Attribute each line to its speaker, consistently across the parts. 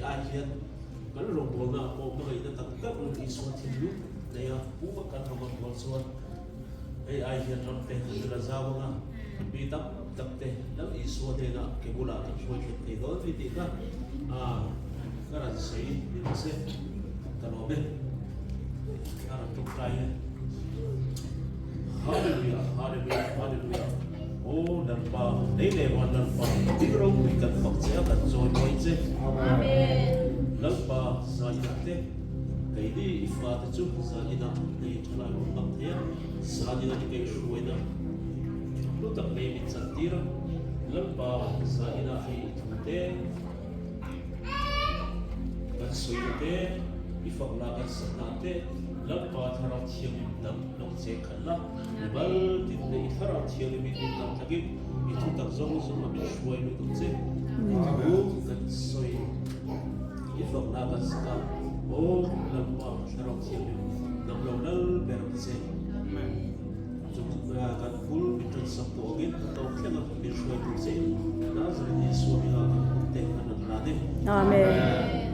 Speaker 1: ai hiền kan rong bol na ko ma ida tak tak lu isu thilu ne ya pu kan ro bol suan ai hiền ram te la zawanga bi tak tak te dal isu te na ke bula ka shoi te do vi ti ka karan sei ni se kanobe karan tuk kai hallelujah hallelujah hallelujah oh dan pa dei le wan dan pa tigro wi kan fak che kan joy moi che amen dan pa sa ina te kai di ifa te chu sa ina ni thala ro tak te sa ina ni kai shuai na lu tak le mit san tira dan pa sa ina ai te kan sui te ifak la kan sa na te lampa thara thiam nam long che khalla bal tin nei thara thiam mi tin nam thagi mi thu tak zong zong mi shwai lu tum che abu kan soi ifak la kan sa o lampa thara thiam nam long dal ber che amen zum ra kan ful mi tun sa po gen to khela mi shwai tu che na zari ni su mi la te kan na de amen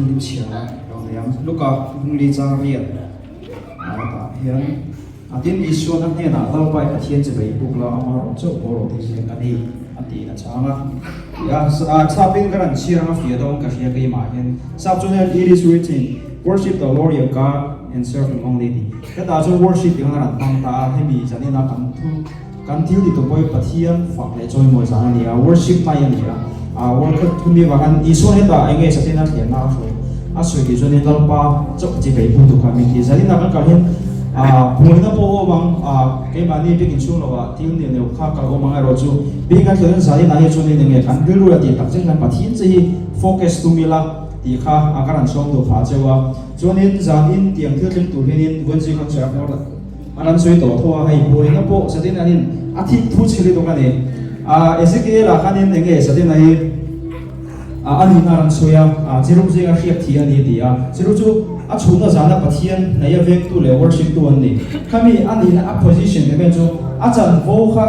Speaker 2: tin chia rồi yang lúc à li cha rian ta hian tin isu na ne na lo pai ka thian che bei buk la amar cho boro ti se ani ati na changa ya sa pin karan chia na fia dong ka fia ke ma hian sa chu ne it is written worship the Lord your God and serve him only ka ta chu worship yang ran tang ta he mi jani na kan thiu ti to boy pathian fak le choi mo sa ni worship mai ani worship thu mi wa kan isu ne ta enge sa tin na thian na so asoi ki zone lalpa chok ji bei bu tu kha mi ki zali na kan kalhin hoi na po bang ke mani pe kin chung lawa tin ne ne kha ka o manga ro chu bi kan thon zali na he chu ne nge kan bil ru ti tak chen kan pathin chi focus tu mi la ti kha akaran song do pha chewa chuanin zan in tiang thil tlem tu henin gon ji kan chak no anan soi to thoa hai hoi na po satin anin athi thu chili to ka ne ezekiel khanin nge satin ai ani naran soya jeru je a hiap thi ani dia jeru chu a chhunga jana pathian naya vek tu le worship tu ani kami ani na opposition ne chu a chan vo kha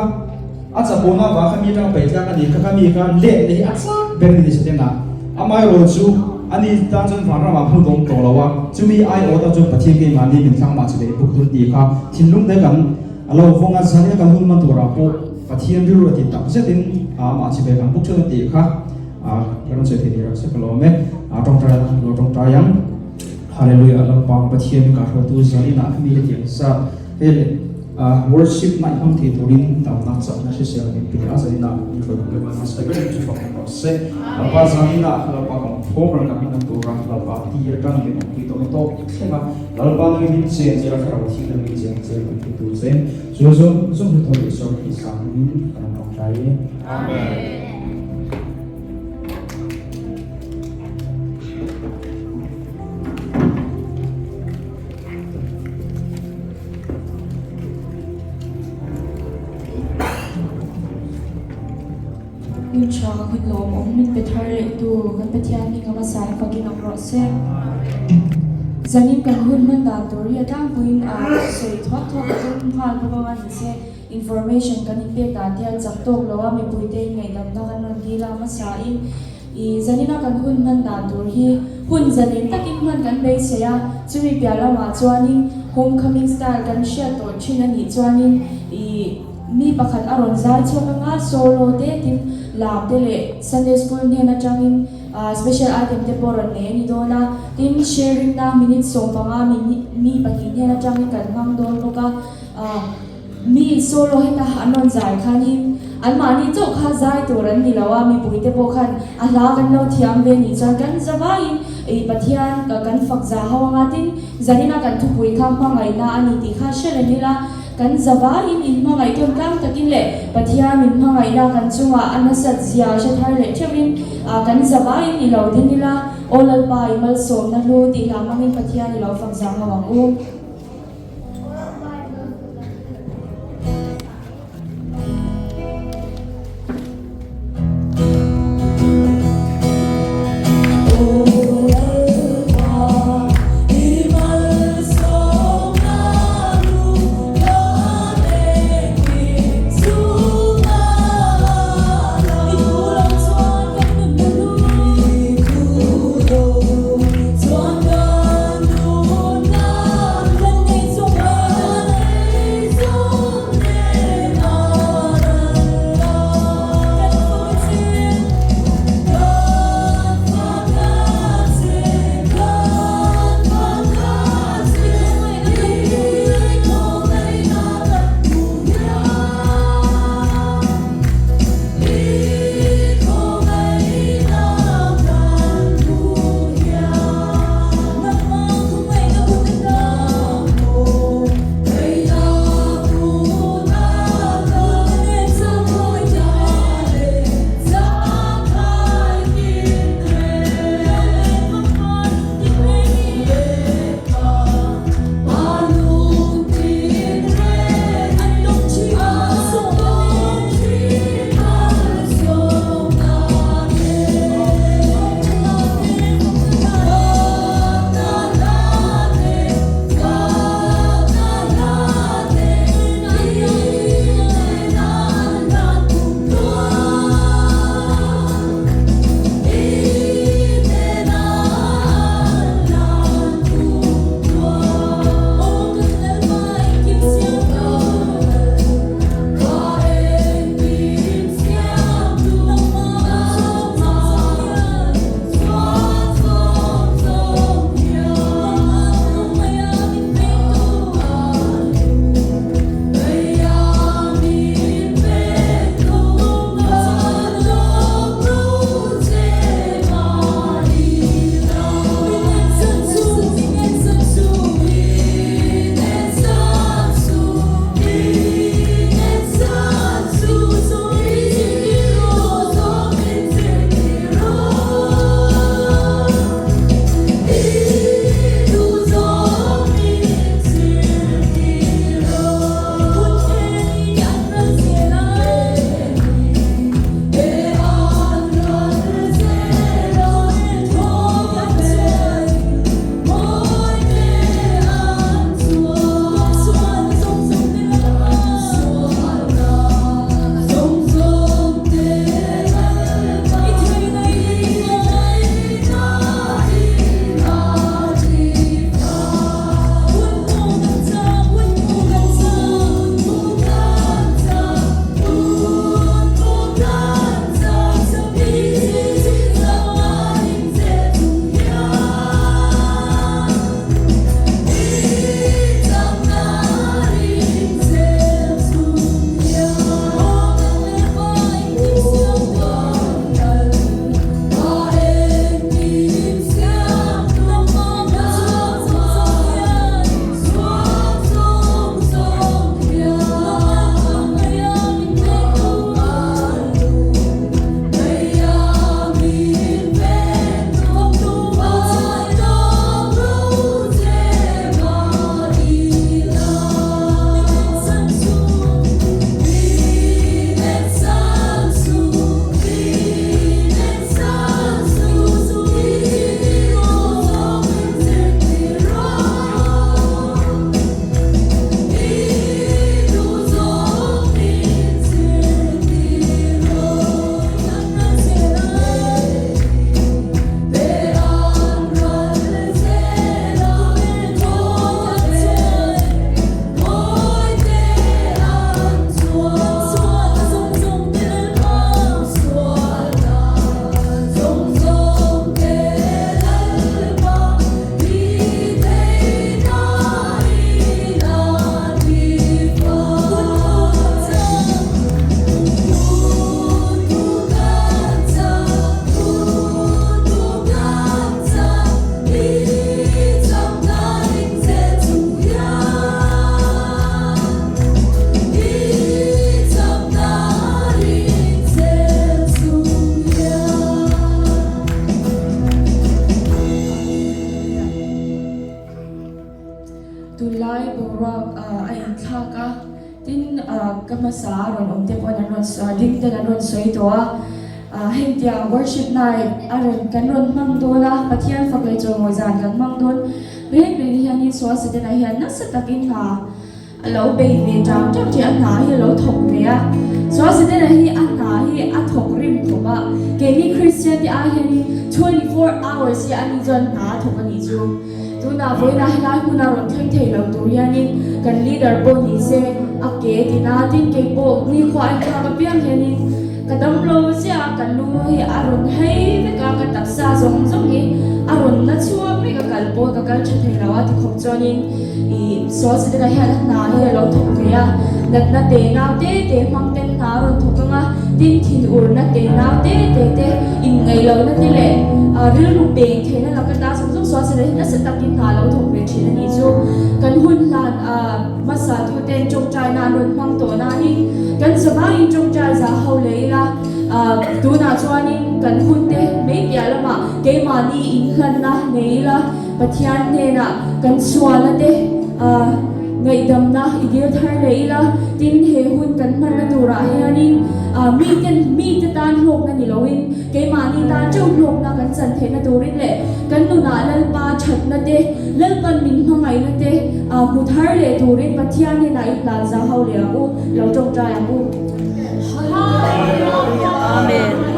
Speaker 2: a cha bona wa kami tang pe tang ani kami ka le le a sa ber ni se na amai ro chu ani ta chan phara ma phu dong to lawa chu mi ai o ta chu pathian ke mani min thang ma chhe buk tu ti kha thinlung de kan alo vonga zania kan hun man to ra po pathian ru ro ti tak se tin ma chhe be kan buk chu ti kha karon se thei ra se kalome tong tra yang hallelujah la pang pathian ka ro tu zani na mi le tiang sa ele worship mai ham thi turin tam na cha na se se ni pi a zani na ni ro le ma sa be chu fa ko se la pa zani na la pa ko ko ra ka min to ra la pa ti er kan ni ki to sema la pa ni min se je ra ka ro thi ni je ki tu se so to so ki sa ni ka na tra ye amen.
Speaker 3: Yun siya kakit lom om min petar le tu kan petian ni kama sai pagin ang rose zanin kan hun man da tori atang puin soi thok kan phal bawa ni se information kan pe ta dia chak tok lawa mi puite ngai dam na kan ri la ma sai I zanina kan hun man da tori hun zanin takin man kan be se ya chumi pyala ma chuanin homecoming style kan share to thina ni chuanin mi pakhat aron zai chonga solo de tin lab de le Sunday school ne na changin special item te poron ne ni dona tin sharing na minute so panga mi pakin ne na changin kan mang don boka mi solo heta anon zai khanin almani cho kha zai toran ni lawa mi puite po khan ala kan lo thiam ve ni chan kan zawain e pathian ka kan fakza hawanga tin zanina kan thu pui kham pangai na ani ti kha shele ni la kan zawain in ma ngai ton kam takin le pathian min ma ngai na kan chunga anasat zia she thar le chewin kan zawain ni lo din ni la olal pai mal som na lu ti la mangin pathian ni lo fakza hawang u sa ron om te pon ron so ding te ron soi to hen tia worship night aron kan ron mang do na pathian fakai cho mo zan kan mang don ben ben hian in so se te na hian na sa takin ha alo be ve tang tang ti an na hi lo thok me a so se te na hi an na hi a thok rim thoma ke ni christian ti a hian 24 hours ya ani zon na thok ani chu tu na voi na hi lai na ron theng thei lo tu hian in kan leader bo ni se a ke ti na tin ke bo ni khwai kha ka piang hian in kadam lo sia kan nu hi aron hei ve ka ka tak sa zong zong hi aron na chua me ka kal po ka kal thei lawa ti khop chonin I so se da hian na hi lo thok me a nat na te na te mang ten na ron thok nga tin thin ur na te na te in ngai lo na ti le ril ru pe the na la ka ta som so se da na se tak tin na lo thok me thin ni chu kan hun lan masa tu ten chok chai na ron mang to na ni kan sama in chok chai za ho le la tu na chuanin kan hun te me pya lama ke ma ni in khan na nei la pathian ne na kan suala te ngai dam na idil thar leila tin he hun kan man na tura hianin mi te tan hlok na ni loin ke ma ni tan chau hlok na kan chan the na turin le kan nu na lal pa that na te lal kan min hmangai na te mu thar le turin pathian ne na itla za hau le aku lo tong tra aku amen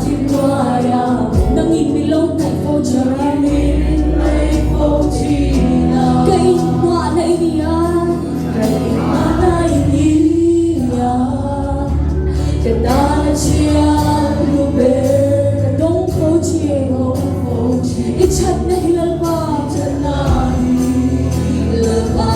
Speaker 3: thì qua ya nang in mi lo nai fo chara ni nai fo chi na kai wa nai ni ya kai ma nai ni ya ke ta na chia lu be ka dong fo chi i chat na hilal pa chat na hilal pa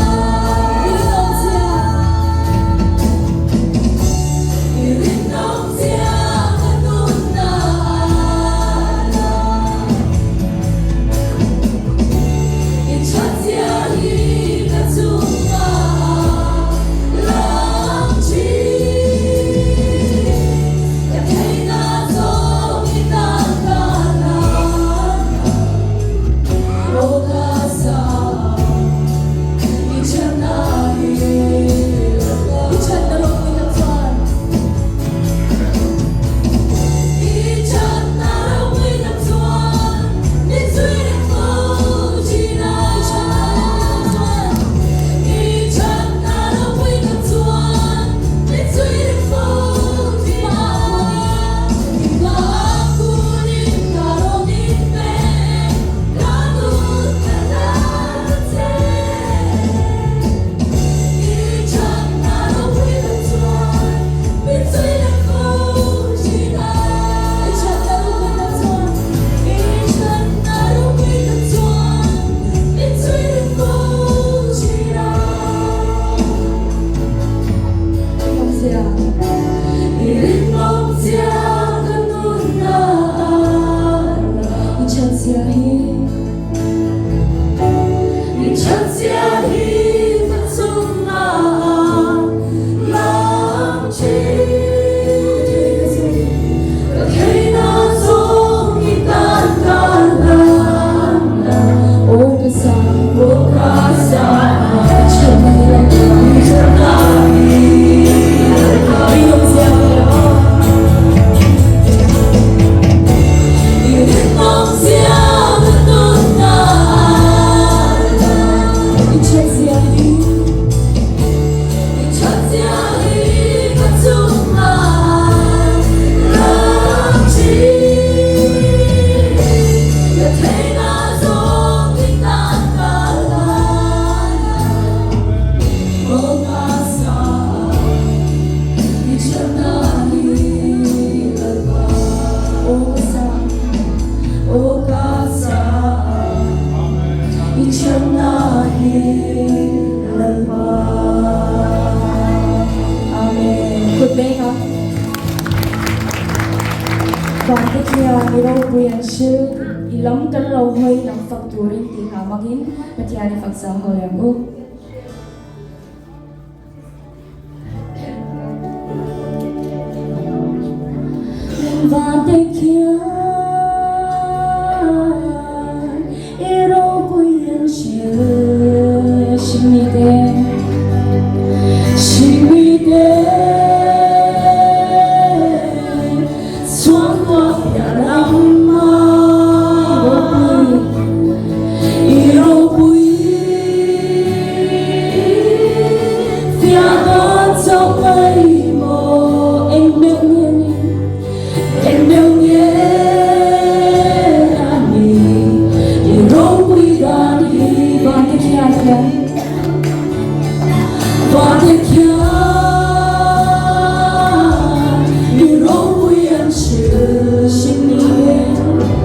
Speaker 3: Và tiếp theo thì đâu quyền sư thì lắm cái lâu hơi nằm phật tuổi thì hào mặc in và thì anh phật giáo hồi em cô và tiếp theo đâu quyền sư xin mi đê Hãy subscribe cho kênh Ghiền Mì Gõ để không bỏ lỡ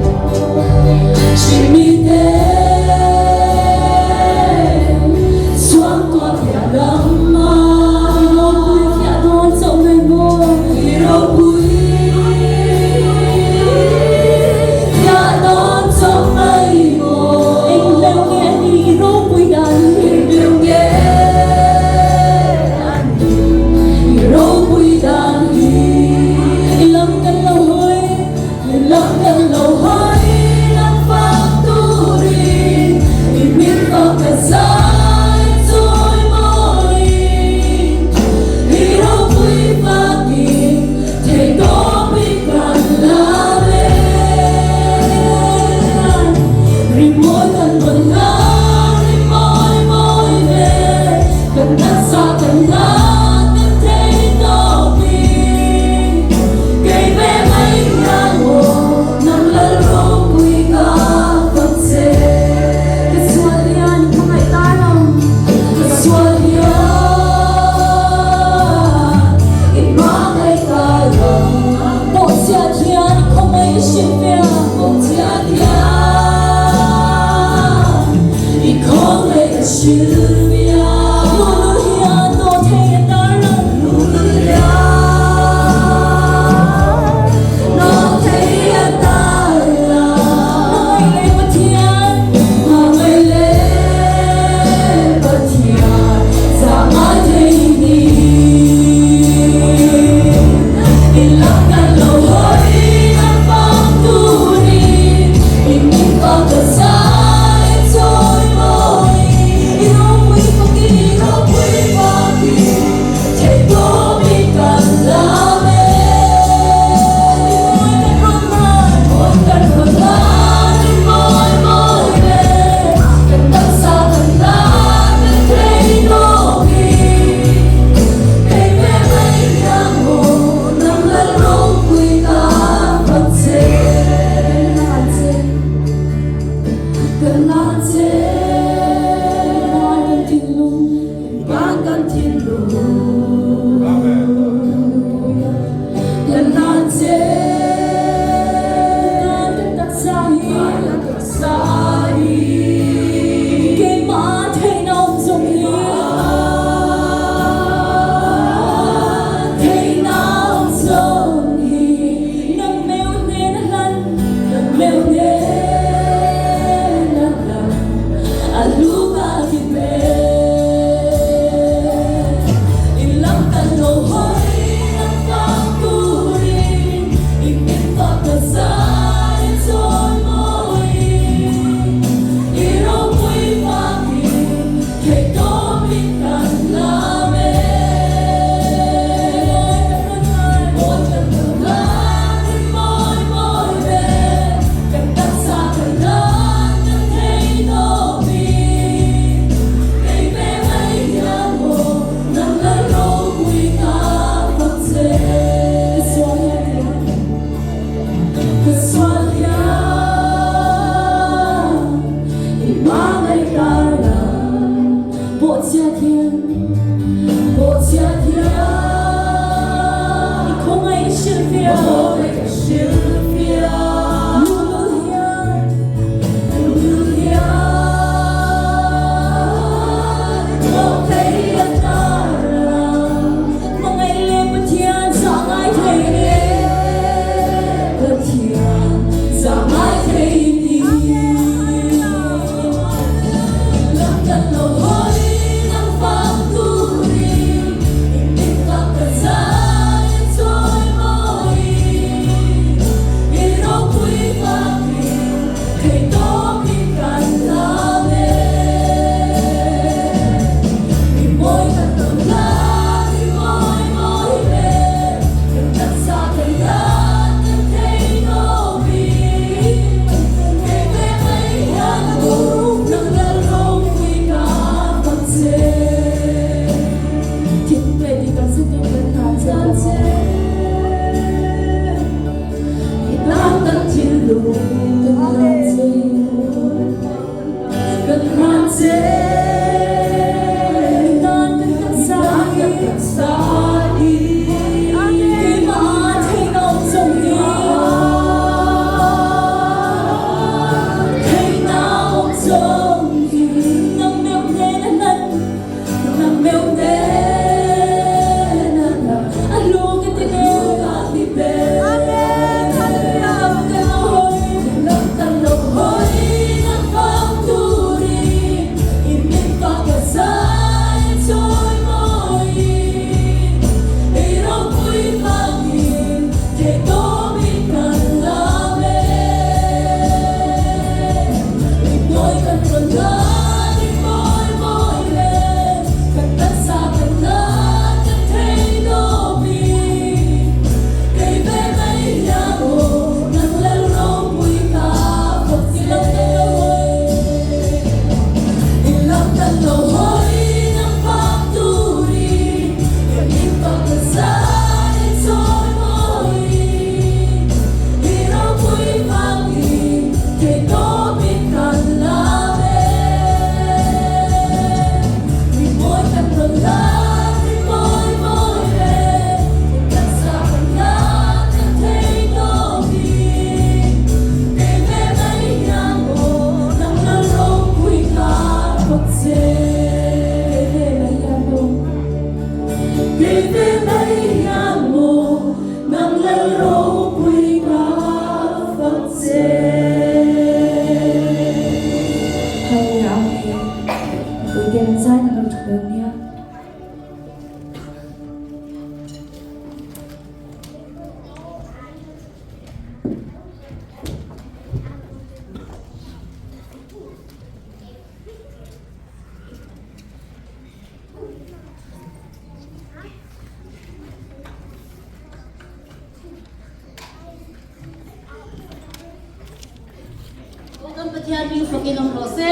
Speaker 4: pathian min fokin om ro se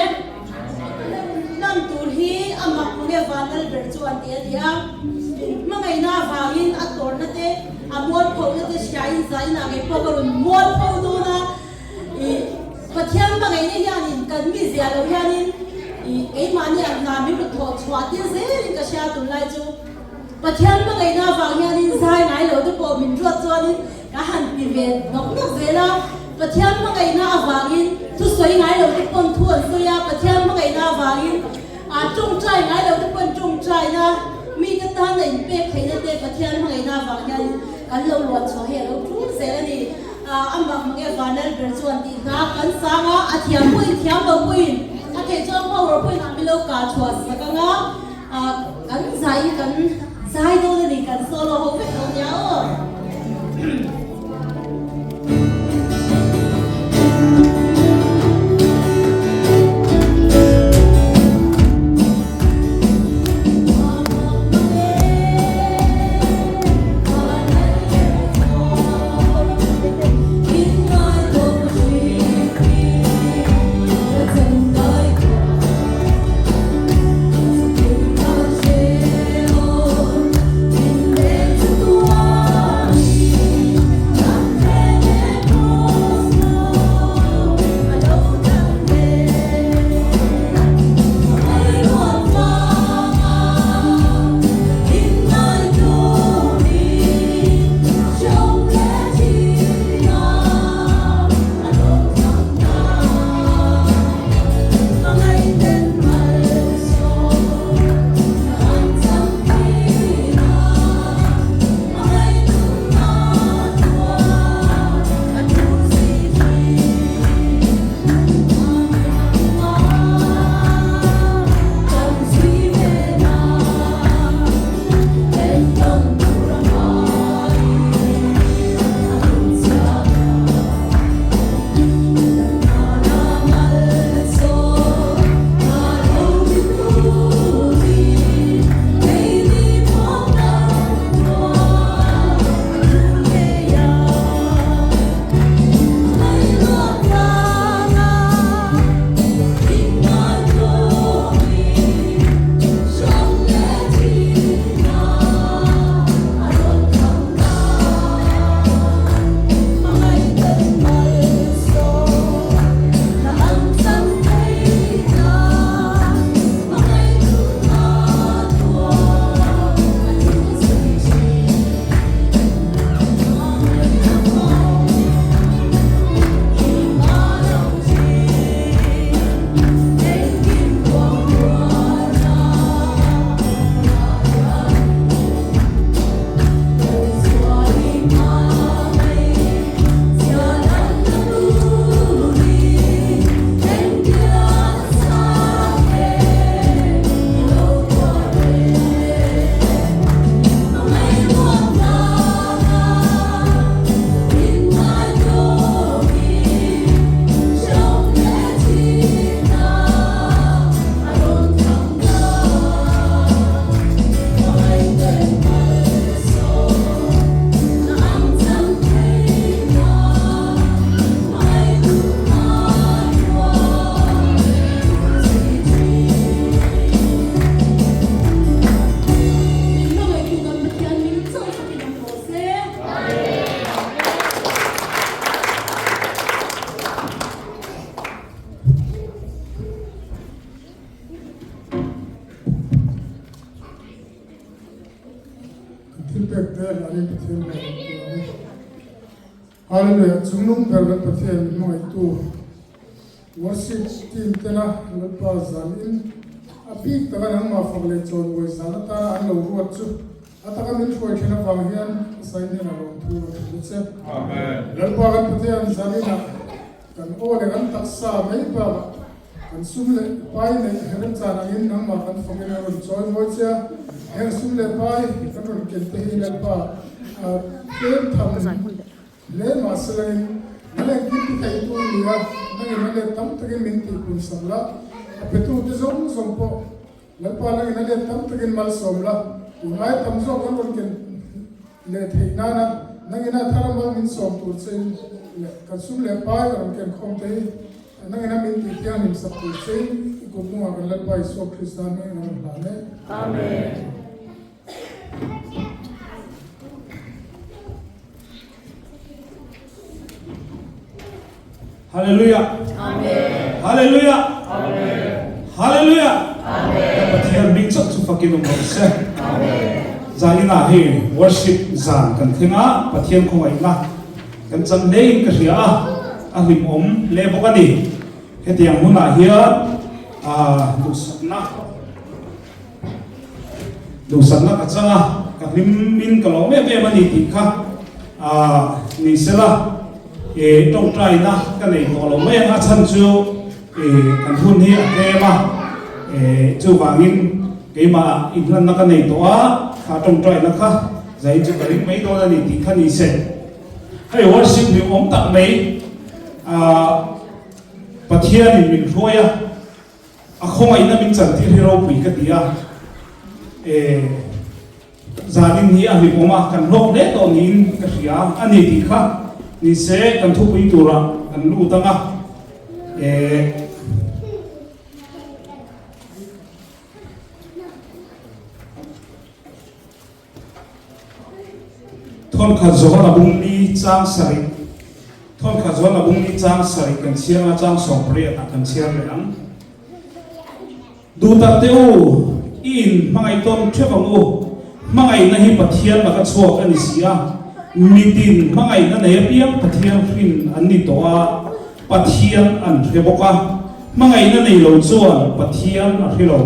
Speaker 4: nan tur hi amak nge vanal ber chuan ti adia mangai na vangin ator na te amol pho na te shain zai na ge pogarun mol pho do na pathian mangai ne yanin kan mi zia lo yanin ei mani an na mi ru tho chwa ti ze rin ka sha tu lai chu pathian mangai na wang yanin zai nai lo te po min ro chuanin ka han pi ve nok nok zela pathian mangai na awangin tu soi ngai lo te pon thuan so ya pathian mangai na awangin a chung trai ngai lo te pon chung trai na mi ta ta nei pe khaina te pathian mangai na awang yanin kan lo lo cho he lo thu zela ni amak mangai vanal ber chuan ti na kan sanga athiam pui thiam bo pui a the chong ho ro pui na mi lo ka chwa sakanga kan zai do ni kan solo ho pe lo ya o
Speaker 5: Hallelujah. Jungnung berkat pertian mo itu worship team tena lepas zalim api takan ang mafaglet chon boy sanata ang lawat chu atakan min ko kena panghian sainin na long tu lutse amen lepas pertian zalina kan ole kan taksa mai ba kan sumle pai nei heran chanangin nang ma kan fangena ron choi boy cha her sumle pai kan ron kente hi lepa kem tham le masalan nale kiti kai tu liya nale tam tagin minti kun samla apetu de zong zong po lepa nale tam tagin mal somla unai tam zong kan ron ken le theina na nangina tharam min som tur chen kan sum le pai ron ken khom te nang ina min ti tiang nim sap tu sei ko nu a kan bai so kristan ne na ba ne amen.
Speaker 2: Hallelujah.
Speaker 6: Amen.
Speaker 2: Hallelujah.
Speaker 6: Amen.
Speaker 2: Hallelujah.
Speaker 6: Amen.
Speaker 2: Pathian bing chak chu fakin mo se.
Speaker 6: Amen.
Speaker 2: Zanina he worship zan kan thinga pathian ko ai na kan cham nei ka ria a him om le bokani hetiang huna hia du sanna ka changa ka him min ka lo me mani ti kha ni sela trong trai na cái này có lo mấy anh chân chú cần hôn hi cái mà chú vàng in cái mà in lần cái này đó khá trong trai nó khá dạy chú cái mấy đó là thì khá đi xe hay worship thì ông tặng mấy bát thiên thì mình thôi không ai na mình chẳng thì hero bị cái gì gia đình hi thì ông mà cần lộc đấy đó nhìn cái gì anh ấy thì khá ni se kan thu pui tura kan lu tanga thon kha zo na bung ni chang sari thon kha zo na bung ni chang sari kan sia na chang song pre ta kan sia le ang du ta teu in mangai tom thewang mangai na hi pathian la ka chuak ani sia mitin mangai na nei piang pathian fin anni toa pathian an reboka mangai na nei lo chuan pathian a hilo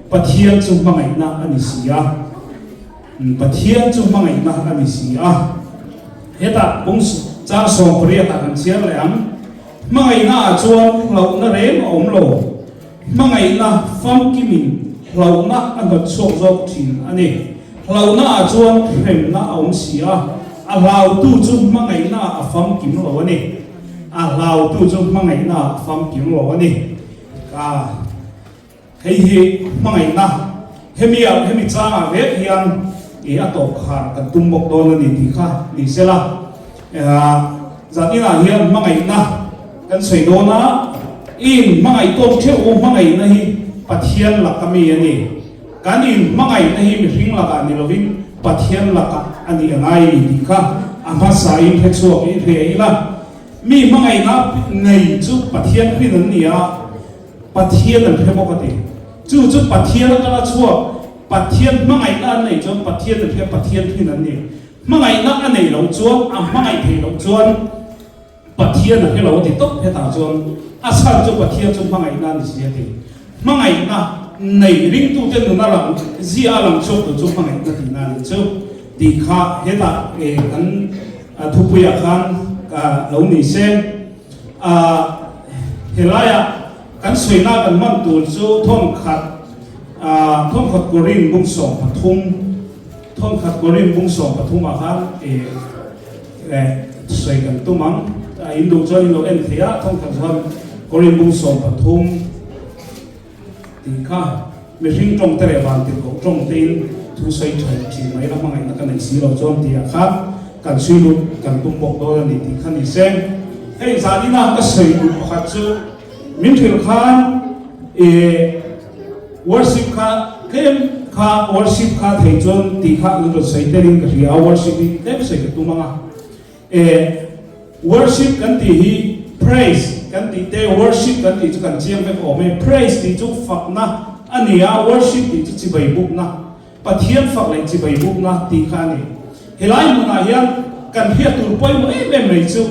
Speaker 2: pathian chu mangai na ani sia pathian chu mangai na ani sia heta bung cha song priya ta kan sia le am mangai na chuan lo na rem om lo mangai na fam kimin lo na an chuak zok thin ani lo na chuan rem na om sia allow tu chu mangai na afam kim lo ani allow tu chu mangai na afam kim lo ani hei mangai na hemi cha ve hian ato kha kan tumbok don ani ti kha ni sela zanina hian mangai na kan sei dona in mangai tom theu mangai na hi pathian la kami ani kanin mangai na hi mi hring la ka ni lovin pathian la ka ani angai di kha ama sai phe chu e phe ila mi mangai na nei chu pathian phin an nia pathian an phe bokati chu pathian ka chu pathian mangai na nei chu pathian an phe pathian phin an ni mangai na anei lo chu mangai the lo chu pathian an phe lo ti tok phe ta chu asan chu pathian chu mangai na ni sia ti mangai na nei ring tu ten na lang zia lang chu chu mangai na ti na ni chu ti kha heta kan thupuya khan ka lo ni sen helaya kan soina kan man tu chu thon khat korin bung song pathum thon khat korin bung song pathum a khan soi kan tu mang indu cho in lo en thea thon khat han korin bung song pathum ti kha mi ring trong tere ban ti ko trong tin thu sai thai chi mai la mangai na kan si lo chom ti a kha kan sui lu kan tum bok do ni ti khan ni sen hei zani na ka sei lu kha chu min thil khan worship kha kem kha worship kha thei chon ti kha lu sai terin ka ria worship ni kem sei ka tu manga worship kan ti hi praise kan ti te worship kan ti chu kan chiam ve ko me praise ti chu fak na ania worship ti chu chi bai buk na pathian fak lai chi bai buk na ti kha ni helai muna hian kan hiat tur poi mo em nei chu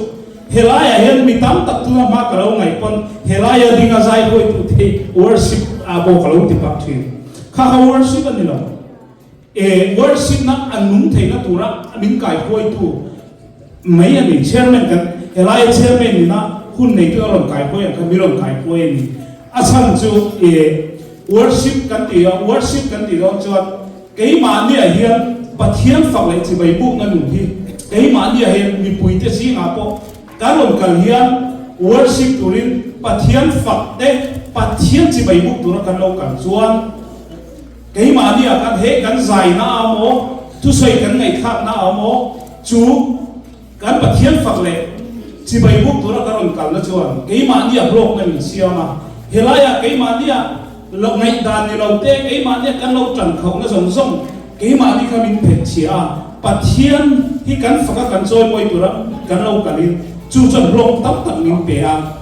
Speaker 2: helai hian mi tam tak tu ma ka lo ngai pon helai dinga zai poi tu the worship a bo ka lo ti pak thin kha worship ani lo worship na anum theina tura min kai poi tu mai ani chairman kan helai chairman ni na hun nei tu ron kai poi ka mi ron kai poi ni asan chu worship kan ti lo chuan cái mà ni a hian pathian phak lai chi bai bu na nu hi cái mà ni a hian mi pui te si nga po karon kal hian worship turin pathian phak te pathian chi bai bu tur kan lo kan chuan cái mà ni a kan he kan zai na amo tu soi kan ngai thak na amo chu kan pathian phak le chi bai bu tur kan ron kal na chu
Speaker 7: chuan keima nia blok na min siama helaya keima nia lo ngai dan ni lo te keima nia kan lo tran khau na zong zong keima ni khamin phet chia pathian hi kan faka kan choi moi tura kan lo kalin chu chan blok tak tak min pe a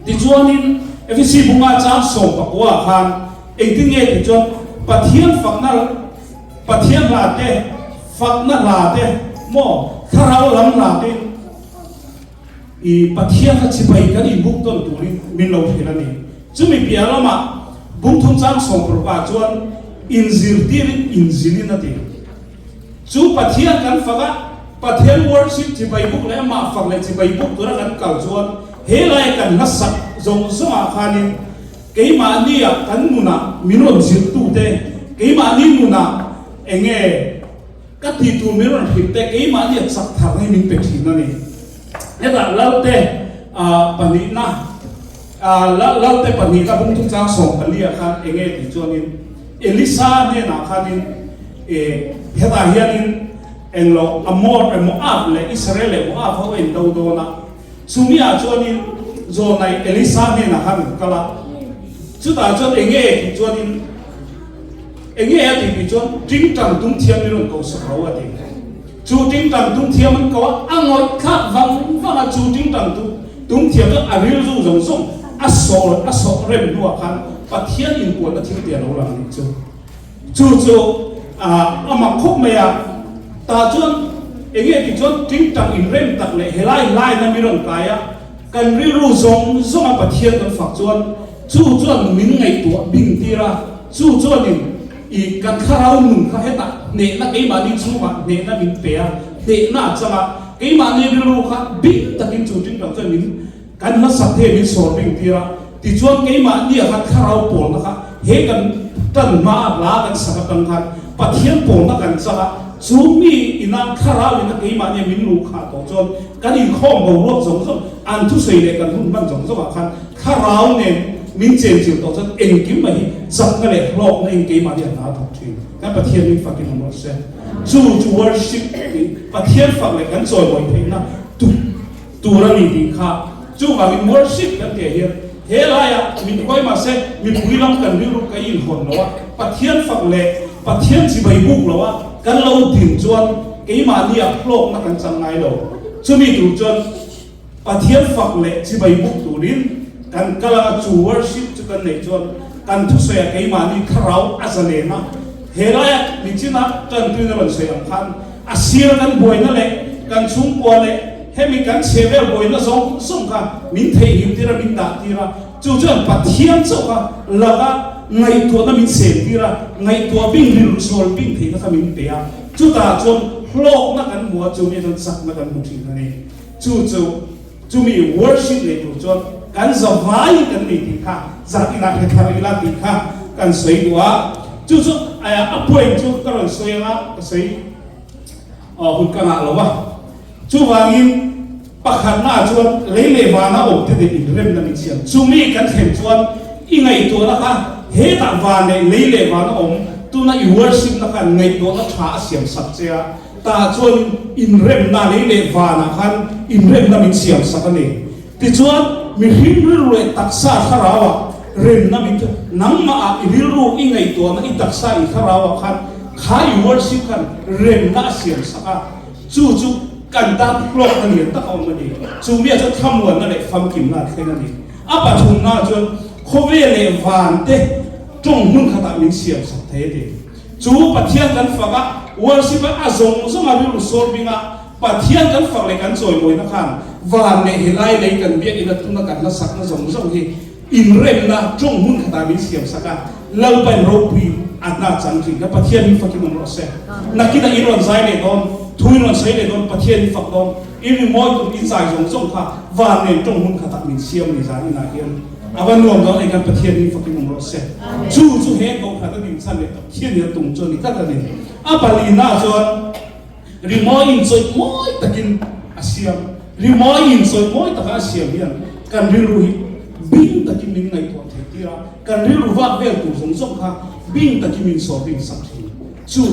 Speaker 7: ti chuanin efisi bunga chang som pakwa khan engting e ti chuan pathian la te mo tharau lam la te i pathian ha chipai kan i buk ton turin min lo thela ni chumi pialama bung thung chang som propa chuan inzir tirin inzilin na ti chu pathian kan faga pathian worship chipai buk le ma fak le chipai buk tura kan kal chuan helai kan nasak zong zonga khanin keima nia kan muna minon zir tu te keima ni muna enge kati tu miron hitte keima nia sak thar ni min pekhin na ni eta laute panina laute panina bung tu chang song palia khan enge ti chuanin elisa ne na khanin heta hianin englo amor moab le israel le moab ho en do na sumia chuanin zo nai elisa ne na khan kala chu ta chuan enge ti chuanin enge ya ti chuan ting tang tung thiam ni ron ko sa ho ati chu ting tang tung thiam an ko angor kha wang wa chu ting tang tung thiam a ril zu zong song a so rem nu khan pathian in ko na thil tian lo lang ni chu ama khop me ya ta chuan enge ti chuan ting tang in rem tak le helai lai na mi ron kaya kan ril ru zong a pathian kan fak chuan chuan min ngai tu bing tira chuan in i kan kharau nun kha heta ne na keima ni chuma ne na min pe a ne na chama keima ni ru kha bi takin chu ting dang chuan min kan na sa the min so bing tira ti chuan keima ni kha kharau pol na kha he kan tan ma la kan sa kan khan pathian pol na kan cha chumi ina kharau ina keima ni min lu kha to chuan kan in khom bo ro zong zong an thu sei le kan hun ban zong zong khan kharau ne min chen chiu to chuan eng kim mai zak na le hlok na eng keima ni na thok thin kan pathian ni fakin mo se chu worship pathian fak le kan choi moi theina tu ra ni ti kha chu wa min worship kan te hian helaya min koi ma se min puilam kan ri ru kai in hon lo pathian fak le pathian chi bai buk lo kan lo tin chuan keima ni a hlok na kan chang ngai lo chumi tu chuan pathian fak le chi bai buk turin kan kala chu worship chu kan nei chuan kan thu se keima ni kharau azale na helaya mi china tan tu na ban se am khan asir kan boina le kan chung ko le hemi kan chevel boina song kha min thei him tira min da tira chu chuan pathian chu kha laga ngai to na min se tira ngai to bing rin sol bing thei na kha min pe a chu ta chuan hlok na kan mua chu mi tan sak na kan mu thi na ni chu mi worship le tu chuan kan zawai kan ni ti kha zakina he tharila ti kha kan sei duwa chu aya apoint chu karon sei nga sei hun kana lowa chu wangin pakhat na chuan leile wana op te in rem na min siam chu mi kan them chuan ingai to na kha he ta wan leile wana om tu na i worship na kan ngai to na tha siam sak chea ta chuan in rem na leile wana khan in rem na min siam sakani ti chuan mi himru le taksa kharawa rem na min nangma a iriru ingai to na i taksa I kharawa khan khai worship kan rem na siam saka chu kan ta plot na ni ta om ni chu mi cha tham wan na le fam kim na khe na ni apa thum na chuan khove le van te tong mun khata min siam sak the de chu pathian kan faga worship a zong a ru sol binga pathian kan fak le kan choi moi na khan van ne hilai le kan biak ina tuna kan na sak na zong hi in rem na tong mun khata min siam saka lau ban ro pi atna chang thi na pathian ni fakin mo se nakina iron zai le don thuiron sai le don pathian ni fak don iri moi tu in zai zong kha van ne tong mun khata min siam ni za ina hian awan nuam don e kan pathian ni fakin mo se chu he ko khata din san le pathian ni tung chon ni ka ka ni apali na chon rimoin soi moi takin asiam rimoin soi moi taka asiam hian kan riru hi bing takin min ngai to the tira kan riru wa vel tu zong kha bing takin min so bing sak thi chu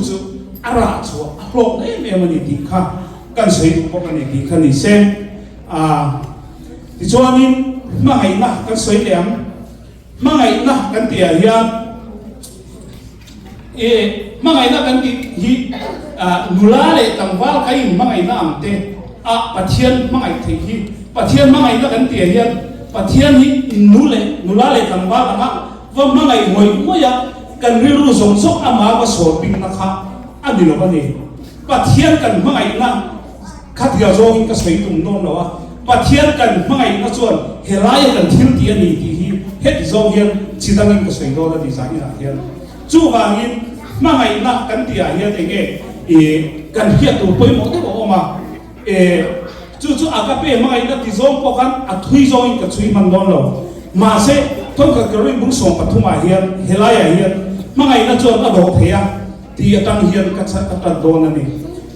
Speaker 7: ara chu hlok nei me mani ti kha kan sei tu pok ani ti khani se thì cho nên mà ngày na cái suy điểm mà ngày na cái tiền hiền mà ngày na cái hi nula lệ tầm vào cái mà ngày na am te bát thiên mà ngày thì hi bát thiên mà ngày na cái tiền hiền bát thiên hi nula lệ tầm vào mà mà ngày ngồi mua ya kan riru zong zong ama wa so ping na kha ani lo bani pathian kan mangai na khathia zong ka sei tum non lo wa pathian kan mangai na chuan helai kan thil ti ani ti hi het zong hian chidangin ka sei do la di zai na hian chu wangin mangai na kan ti a hian enge kan hiat tu poi mo te bo ma chu agape mangai na ti zong po kan a thui zong ka chui man don lo ma se thong ka kari bung som pathuma hian helai hian mangai na chuan a do theya ti atang hian ka cha ka don ani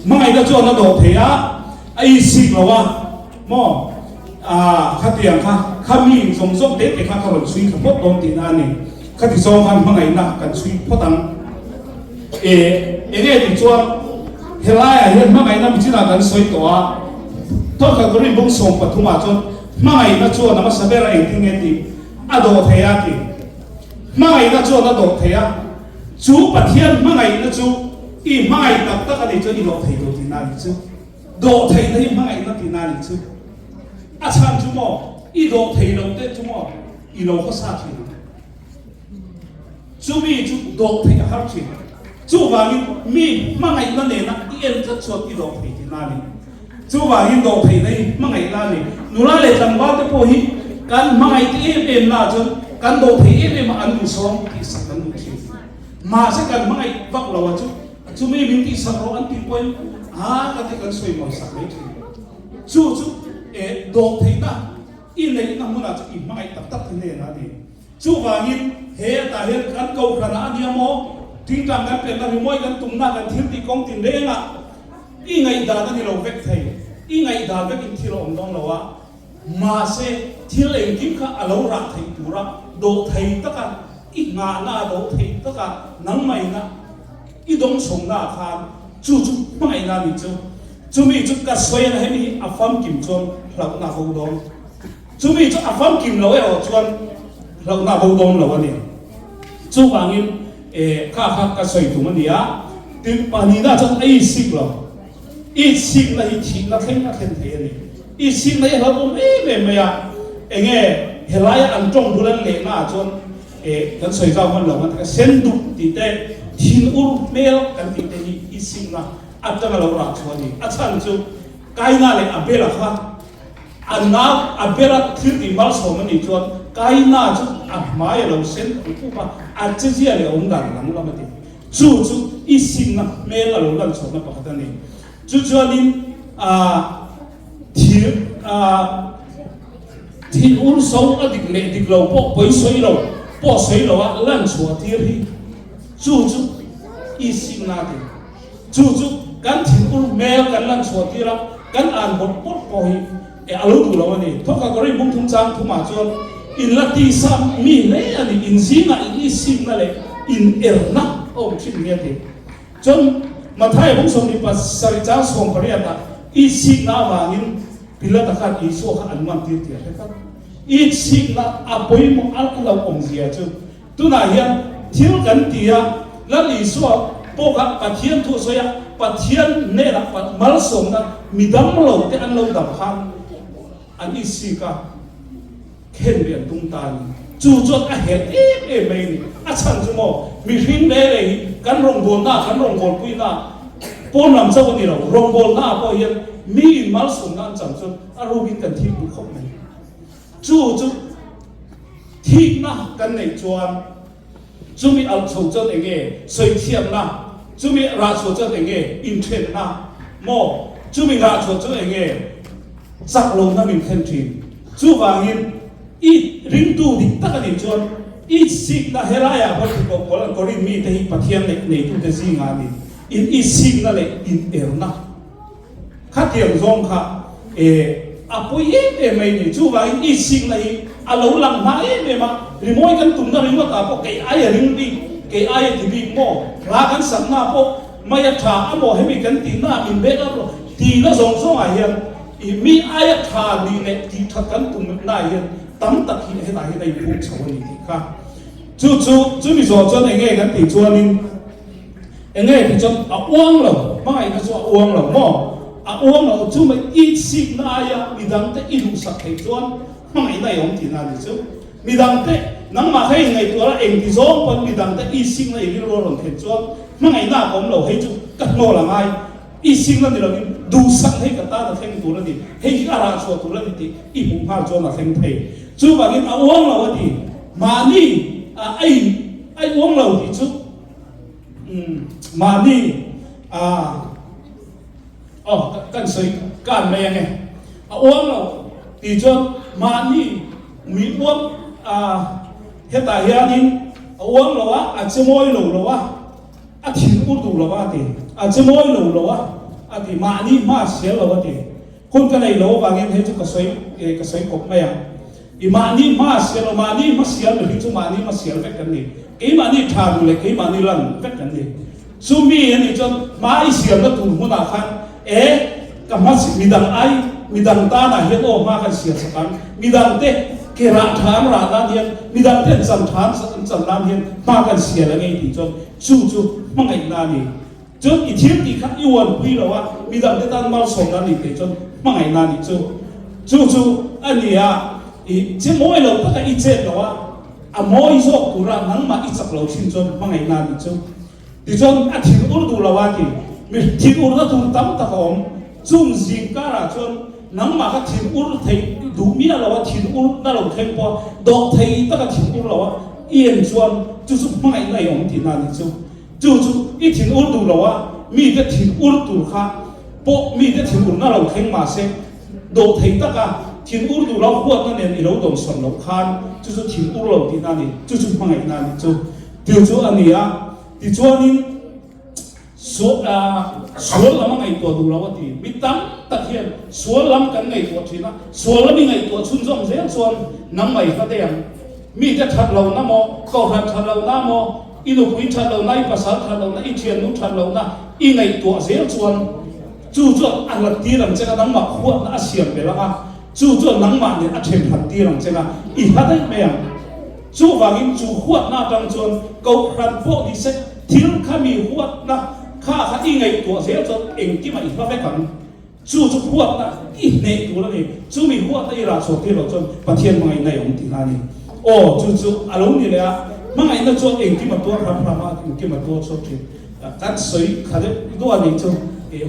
Speaker 7: mangai na chuan a do theya ai si lawa mo khatiang khami zong zong te te kha ron sui ka pot don ti na ni khati zong han mangai na kan sui potang enge ti chuan helai hian mangai na michina kan soi to a thong ka kari bung som pathuma chuan mangai na chuan ama sabera eting eti ado theya ti mangai na chuan ado theya chú pathian mangai na chú i mangai tak tak ani chu i lo thei do ti na ni chu do thei nei mangai na ti na ni chu a chan chu mo i do thei lo te chu mo i lo kho sa chi chu mi chu do thei har chi chu wa mi mangai na ne na i en cha chu i do thei ti na ni chu wa hi do thei nei mangai na ni nula le tang ba te po hi kan mangai ti em na chu kan do thei em an du som ki sa kan du chi mà sẽ cần mấy ngày vắt lầu chú mi mình đi sắm rồi ăn tiền quên cái thì cần xoay mọi sắm đấy chú đồ thấy ta in này năm mươi là chú im mấy tập thế này là gì chú và nhìn hệ ta hiện cần cầu khả năng đi mò tin rằng cần tiền là mỗi cần tung ra cần thiếu thì công tiền đấy à in ngày đã cái lầu vét thầy in ngày đã vét in thiếu ông đông lầu à mà sẽ thiếu lên kim khá lầu rạc thầy chủ ra đồ thầy tất cả ít ngã na đồ thầy tất cả nắng mày na ít đông sống na khan chú mày na đi chú mi chú cả xoay na hết à pham kim chôn lâu na vô đông chú mi chú à pham kim lâu ấy chôn lâu na vô đông lâu anh chú vangin khá cả xoay tụi mình đi á tìm pani na cho ai xịt lâu ít xịt là ít xịt là khen thế này ít xịt là lâu đông mày à nghe helai ăn trong bulan lệ na chôn kan soi zau man lo man ka sen du ti te thin ur mel kan ti te ni ising na atanga lo ra chwani achan chu kai na le abela kha anna abela thil ti mal so man ni chon kai na chu mai lo sen ku pa a chi ji le ong dan lam lo ma ti chu ising na mel lo lan so na pa ta ni chu chuanin thil ur so adik le dik lo po poi soi lo bỏ sấy lo á lan chùa tiệt hi chú y sinh na thì chú cán thìn ul mèo cán lan chùa tiệt ra cán an bột bột bỏ hi alo tu lo này thôi cả cái bung thung trang thu mà cho in là ti sam mi lấy anh in gì na in y sinh na lấy in na ông chim nghe thì chọn mà thay bung sông đi pas sari trang sông phải ta y sinh na mà in pila ta khát y số khát ăn ngon tiệt tiệt hay không ít sinh là apoi mo al lâu ông gì chứ tu na hiền thiếu gần tia là lý số bộ các pathian thu soya pathian nè là pat mal sông na midam lâu te ăn lâu đập khan anh ít sinh cả khen biển tung tan chú chốt a hết em này a chan chú mo mi phim đấy này cán rong bồn bồn pui na pon làm sao có đi đâu rong bồn na po hiền mi mal sông na chẳng chốt a rubin cần thiếu cũng không này chú thi na kan nei chuan chú mi al chou chon enge soi thiam na chú mi ra chou chon enge in thlen na mo chú mi ra chou chon enge sak lo na min khen thin chú wangin i ring tu dik ta kan chuan i sik na helaya ba ko ko rin mi te hi pathian nei tu te zi nga ni in i sik na le in na khatiam zong kha apoi mai ni chu wa i sing lai alo lang na ma rimoi kan tum na rimot apo kai ai ring bi kai ai ti bi mo ra kan sam na po maya tha amo hemi kan ti na in be na ti na zong zong a hian mi ai tha ni le ti that kan tum na hian tam tak hi he dai dai phuk chawani ti kha chu mi zo chon enge kan ti chuanin enge ti chon a uang lo mai ka chu a uang lo mo a uang lo chu mai i sik na ya mi dang te i lu sak thei chuan mai na yong ti na ni chu mi dang te nang ma khai ngai tua la eng ti zong pon mi dang te i sik na i ro ron thei chuan mai na kom lo hei chu ka no la ngai i sik na ni lo du sak hei ka ta na theng tu la ni hei ka ra chu tu la ni ti i mu ha chu na theng thei chu ba gin a uang lo ti ma ni ai uang lo ti chu mà đi cần sấy cản mẹ nghe uống là thì cho mà đi mỹ uống hiện tại hiện đi uống là chỉ môi lẩu là thịt uống đủ là thì chỉ môi lẩu là thì mà đi mà xé là thì con cái này lẩu và nghe thấy cho cái sấy cột mẹ mà đi mà xé là mà đi mà xé là thì cho mà đi mà xé là cái này cái mà đi thà được cái mà đi lần cái này sumi ni chon mai siam na tu huna khan kamas midang ta na hian o ma kan sia sakan midang te ke ra than ra na hian midang te chan nam hian ma kan sia la ngai ti chon chu mangai na ni chon i thiam ti khat iwan pui lo wa midang te tan mal som na ni te chon mangai na ni chu ania i che moi lo ta i che lo wa a moi zo kura nang ma i chak lo chin chon mangai na ni chu thì chọn thịt urdu là what thì mình thịt urdu tu tắm ta không chung gì cả là chọn nắng mà cái thịt urdu thấy đủ mía là what thịt urdu nó làm thêm qua đọc thấy tất cả thịt urdu là what yên chọn chú mai này ông thì nào thì chú ít thịt urdu là what mi cái thịt urdu khác bộ mi cái thịt urdu nó làm thêm mà xem đọc thấy tất cả thịt urdu là what nó nên lâu đồng sầm lâu khan chú thịt urdu thì nào thì chú mai nào thì điều chú anh ấy thì cho nên số lắm ngày tuổi đủ lâu thì biết tắm tất nhiên số lắm cái ngày tuổi thì nó số lắm ngày tuổi xuân rộng dễ xuân năm mày phát đèn mi cái thật lâu năm mò cầu thật lâu năm mò inu quý thật lâu nay và sáng thật lâu nay in tiền nút thật lâu na in ngày tuổi dễ xuân chú cho ăn lật tiền làm cho cái nắng mặc khuất nó xiềng về là chú cho nắng mặc để ăn thêm thật tiền làm cho cái in hết đấy mẹ chú và in chú khuất na trong xuân cầu thật bộ đi sẽ thiếu kami khuất na khá in ngày tuổi dễ cho anh cái mày phát cái chú khuất na in ngày tuổi này chú mình khuất đây là số tiền rồi cho và thiên ngày này ông thì là gì chú alo như này mà ngày nó cho anh cái mà tôi làm cái mà tôi cho thì cắt sấy khá đấy tôi anh cho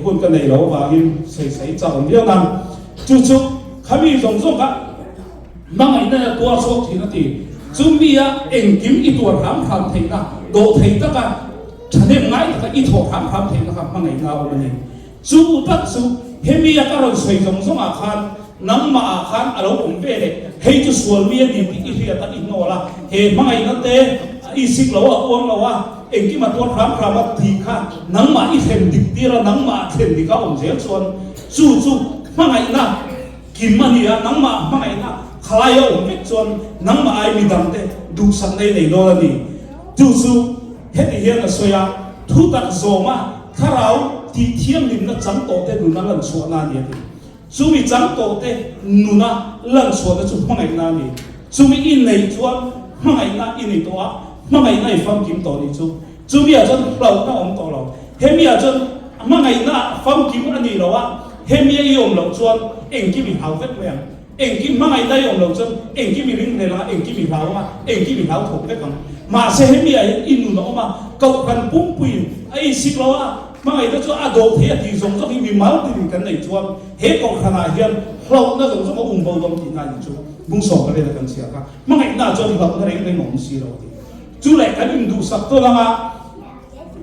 Speaker 7: hôn cái này nó và in sấy cho ông biết nào chú kami giống cả mà ngày này tôi cho thì nó thì chú mi anh kiếm ít tuổi làm thấy na độ thấy tất cả cho nên ngay là ít tuổi làm thấy na mà ngày nào mà này chú tất chú hem mi cái rồi sấy giống khan nắm mà khan alo cũng về đấy hay chú suy mi đi ít thì ta ít nói là he mà ngày nó thế ít xích lâu uống lâu anh cái mà tôi làm thì khan nắm mà ít thêm đi đi là nắm mà thêm đi cả ông dễ xuân chú mà ngày na kim mà đi nắm mà ngày na khai ông biết xuân nắm mà ai mi đam thế đủ sẵn đây này đó là gì chú hết thì hiện là xoay thu đặt dầu mà khá ráo thì thiên linh nó trắng tổ thế nó lần số na gì chú mi trắng tổ thế nó lần số thế chú mà ngày na gì chú mi in này chuan mà ngày na in này to mà ngày na phong kim tổ đi chú mi ở chân lâu nó ông tổ lâu hem mi ở chân mà ngày na phong kim anh đi lâu á hem mi yêu ông lâu chuan anh kim bị hao vết mềm anh kim mà ngày nay ông lâu chân anh kim bị linh này là anh kim bị hao mà anh kim bị hao thổ vết còn mà sẽ hem mi ấy in nó mà cậu cần bung bùi ấy xích lâu á mà ngày đó cho đồ thế thì giống cho khi bị máu thì cái này chuan hết cậu khả năng hiện lâu nó giống cho nó bùng bầu đông thì này chú bung sổ cái này là cần xia cả mà ngày nào cho thì lâu cái này mỏng xì đâu chú lại cái in đủ sắc to là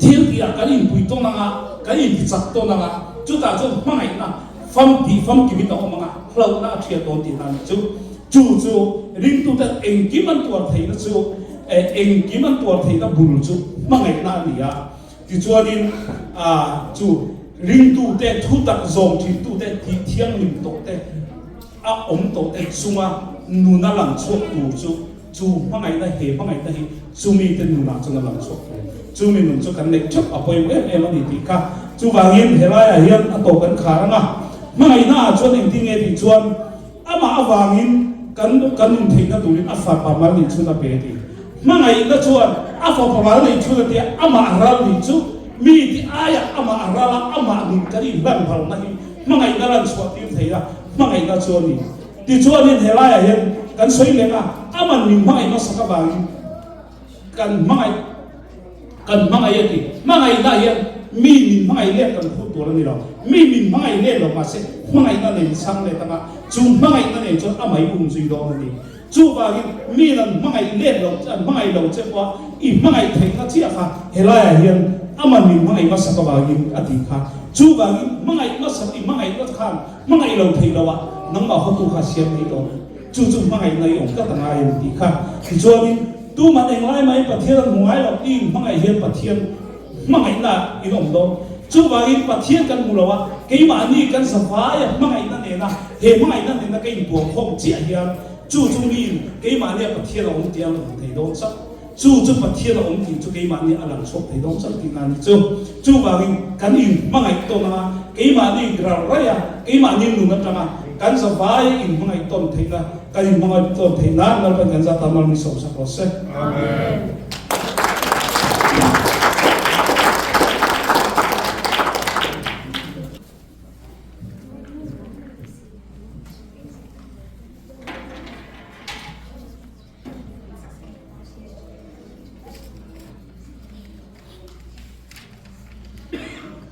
Speaker 7: thiên địa cái in bùi to là cái in bị sắc to là chú ta cho mà ngày nào phong kỳ bị đó mà lâu nó thiệt to thì này chú linh tu that anh kim anh tuột thấy nó chú anh kim anh tuột thấy nó bùn chú mà ngày nào thì thì cho nên chú linh tu thế thu đặt dòng thì tu thế thì thiên linh tu thế ông tu thế xung nu na làm chuột chú mà ngày nay chú mi tên nu làm cho nó làm chuột chú mi làm cho cái này chấp ở bên em đi thì cả chú vàng hiền thế này hiền tổ cấn khá lắm mangai na chuan in tinge ti chuan ama awangin kan in theina turin afa pamal ni chuna pe ti mangai na chuan afa pamal ni chuna ti ama aral ni chu mi ti aya ama arala ama nin kari ban phal na hi mangai na ran chwa ti theira mangai na chuan ni ti chuan in helaya hen kan soi lenga ama ni mangai na saka bangi kan mangai ti mangai na hen mi min mangai le kan khu tur ni lo mi min mangai le lo ma se mangai na le sang le tanga chu mangai na le chu amai zui do ni chu ba mi nan mangai le lo mangai lo che kwa I mangai thei ka chia kha helaya hian ama min mangai ma sa ka ba ati kha chu ba mangai ma sa I mangai ka khan mangai lo thei lo wa nang ma ho tu kha siam ni do chu mangai na yong ka tanga yin ti kha ti chu ni tu ma eng lai mai pathian ngai lo ti mangai hian pathian mangai na inom do chu ba pathian kan mulawa ke ma ni kan sa fa ya mangai na ne na he mangai na ne na ke tu khom chi hian chu ni ke ma ni pathian ong tiang thei do sa chu pathian ong ti chu ke ma ni alang chok thei do sa ti na ni chu ba kan in mangai to na ke ma ni gra ra ya ke ma ni nu na tama kan sa fa ya in mangai ton thei na kan in mangai ton thei na na kan za ta mal ni so sa ko se
Speaker 6: Amen.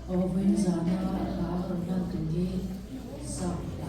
Speaker 4: When Zana Ravan Kandi Sapla.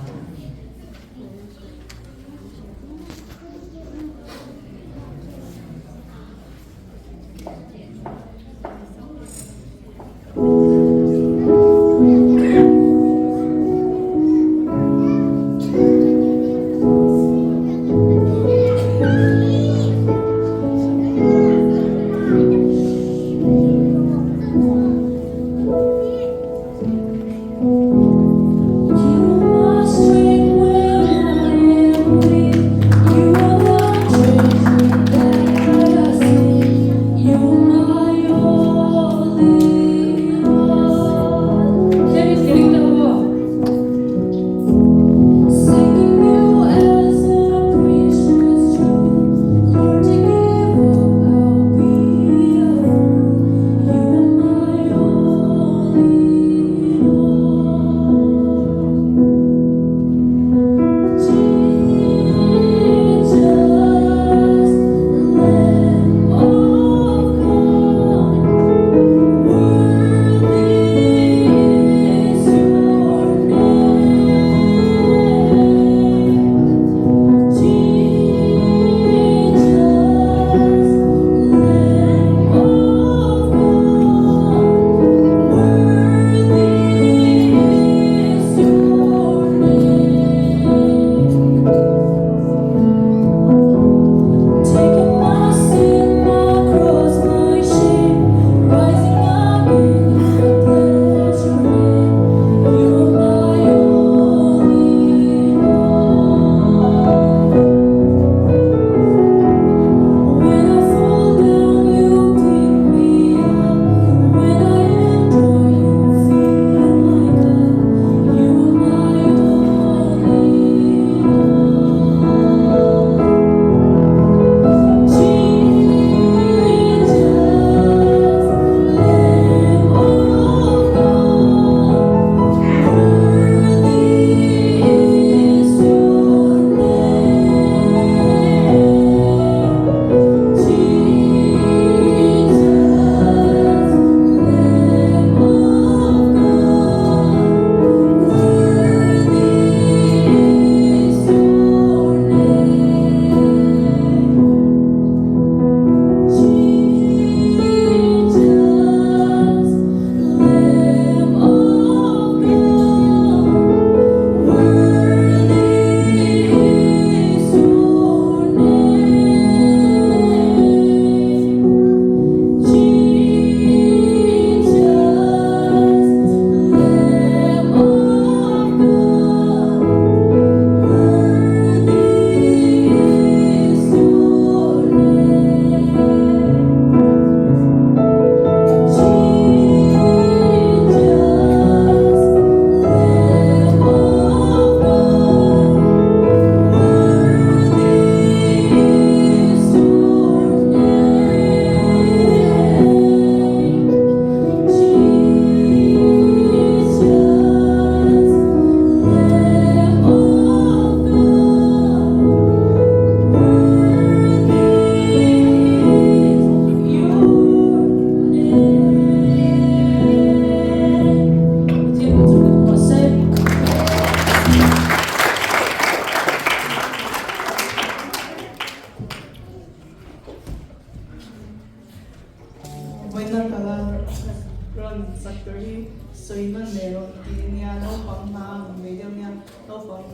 Speaker 8: story soiman mero tinia no pang ma medium nya no pang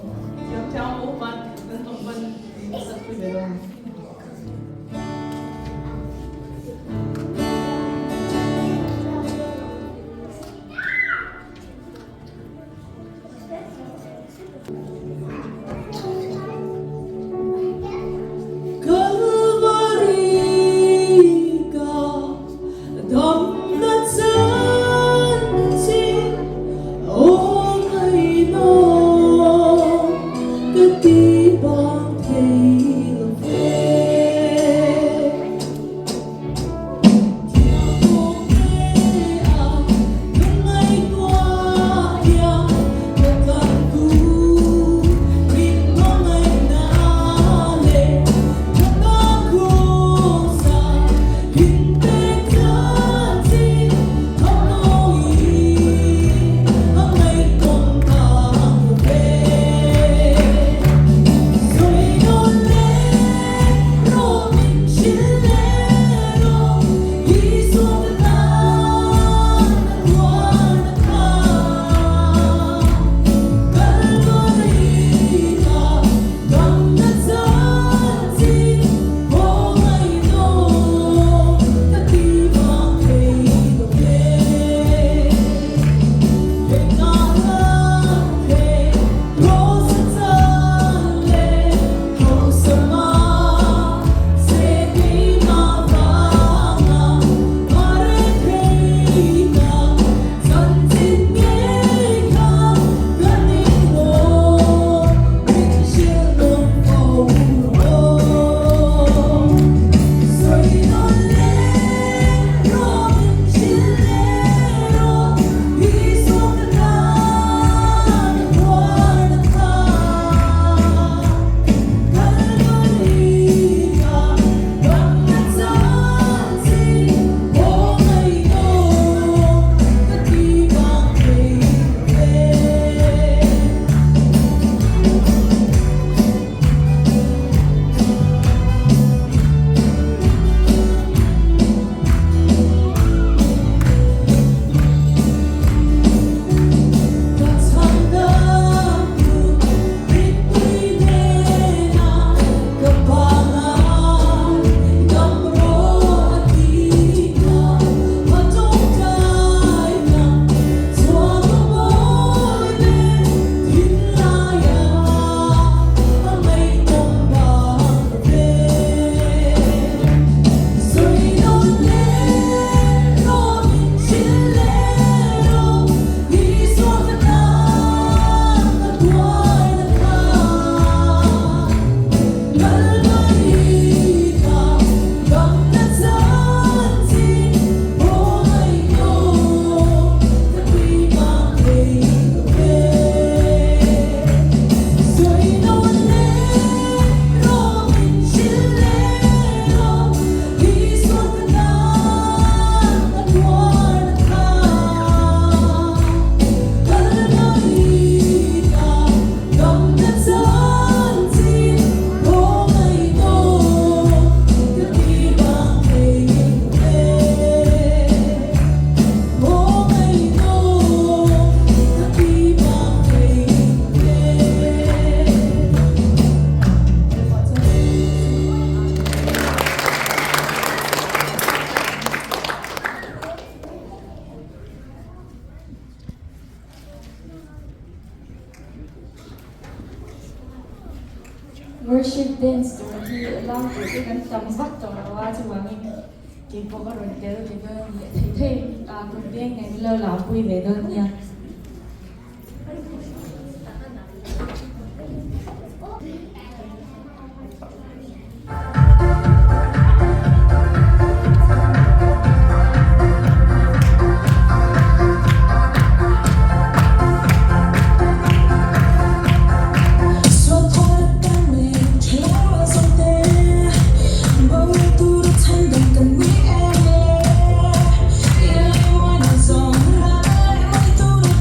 Speaker 8: yo tell open dan open di satu mero
Speaker 3: worship dance to he allow to cái kan tam vak to wa chu wangin ki po ka ron te ro ke thei thei a kun deng ngai lo la pui ve don nya
Speaker 9: Hãy subscribe cho kênh Ghiền Mì Gõ để không bỏ lỡ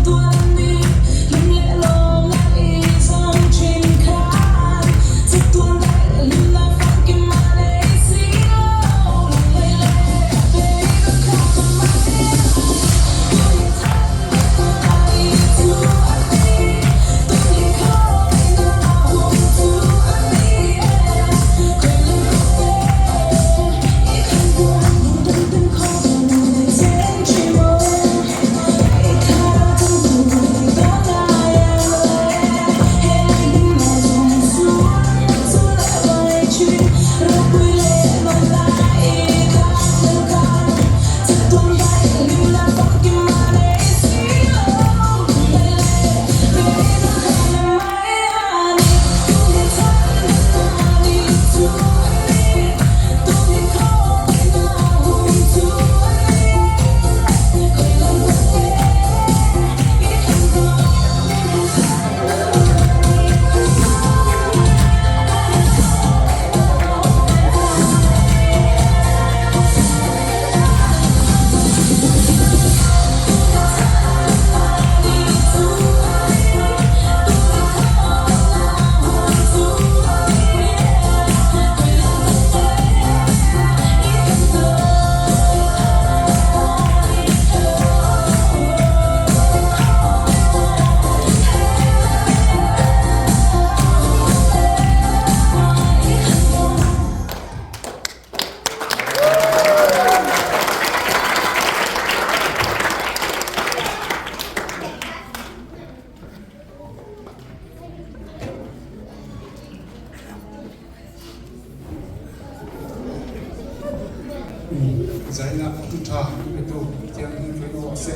Speaker 5: giải na tu tha tu tiang ni phải lo se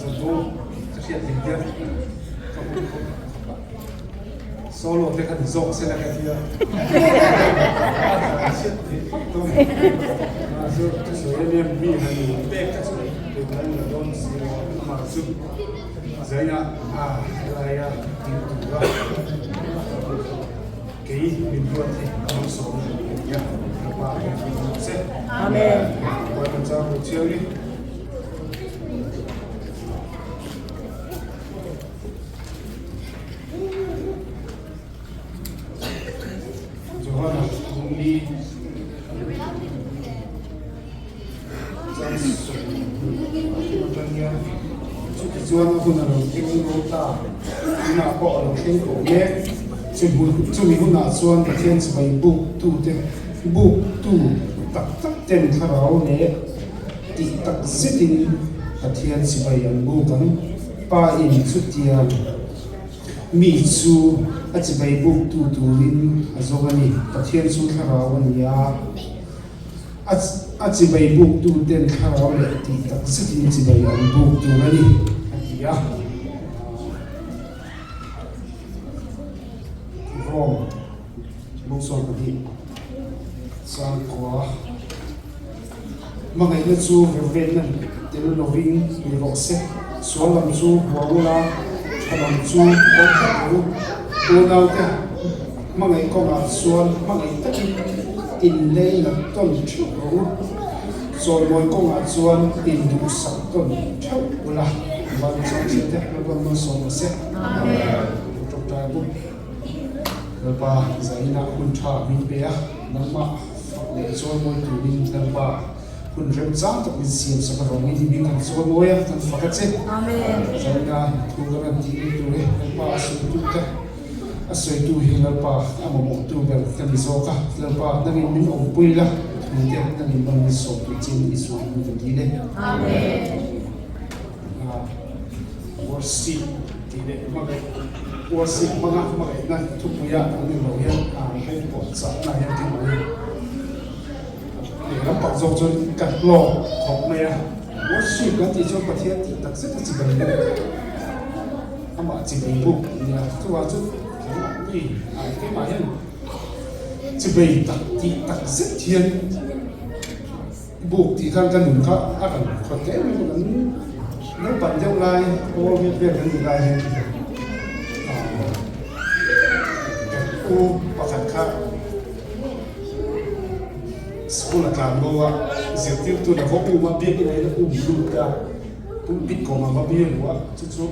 Speaker 5: cho tu cái chuyện tình yêu không solo thì cần dọn sẽ là cái gì cái số em bị hay bé cái số thì cái là don sẽ mà giúp giải na lại tu ra cái mình luôn thì không số nhá và sẽ
Speaker 6: Amen.
Speaker 5: và mình cho một chiều đi Johanna Mungli Johanna Huna Kim Rota Ina Po Lo King Ko Ye Chumi Huna Suan Patien Sbai Book Tu Te Book Tu Tak Tak Ten Karao Ne Ti Tak Sitin Patien Sbai An Bu Kan Pa In Sutian Mi Su Achibai Book Tu Turin Azogani Patien Su Karao Nia Achibai Book Tu Ten Karao Ne Ti Tak Sitin Achibai An Book Tu Rani Atia Rom Book Sol Pati Sang Kwa Mga ina Su Revenan Tenu Loving Nirose Sualam Su Wawula Kalam Su Okaku Tunau Te Mga Ikonga Suan Mga Itaki Inlay Na Ton Chukau Sol Moy Konga Suan Indu Sak Ton Chukula Ban Chok Chete Laban Masong Se Tok Tai Buk Lepa Zaina Kuncha Minpea Nama Le Sol Moy Turin Lepa Kun rem zang tak min siam sa karong ini bingan so moya tan fakat se
Speaker 6: Amen.
Speaker 5: Zaina tugaran ti tu le pa su tu ta asoi tu hilal pa amamo tu bel kan bisoka lepa nangin min ong puila ndia nangin ban so tu chin isu tu dile
Speaker 6: Amen.
Speaker 5: worship dile magai worship magai na tu puya ni lo ya hai po sa na ya ti mai nó bảo dầu cho cả lò học này à worship cái thì cho bậc thiên thì đặc sắc chỉ cần đấy anh bảo chỉ cần buộc nhà tôi vào chút cái mà gì cái mà nhân chỉ về đặc sắc thiên buộc thì khăn khăn đừng khó cần khỏi cái mình vẫn nó bận theo lai ô việc cái gì lai hết ô và thật khác school kan goa zirtiu tu na voku ma bi ni na luta tu bit ko ma bi wa chu chu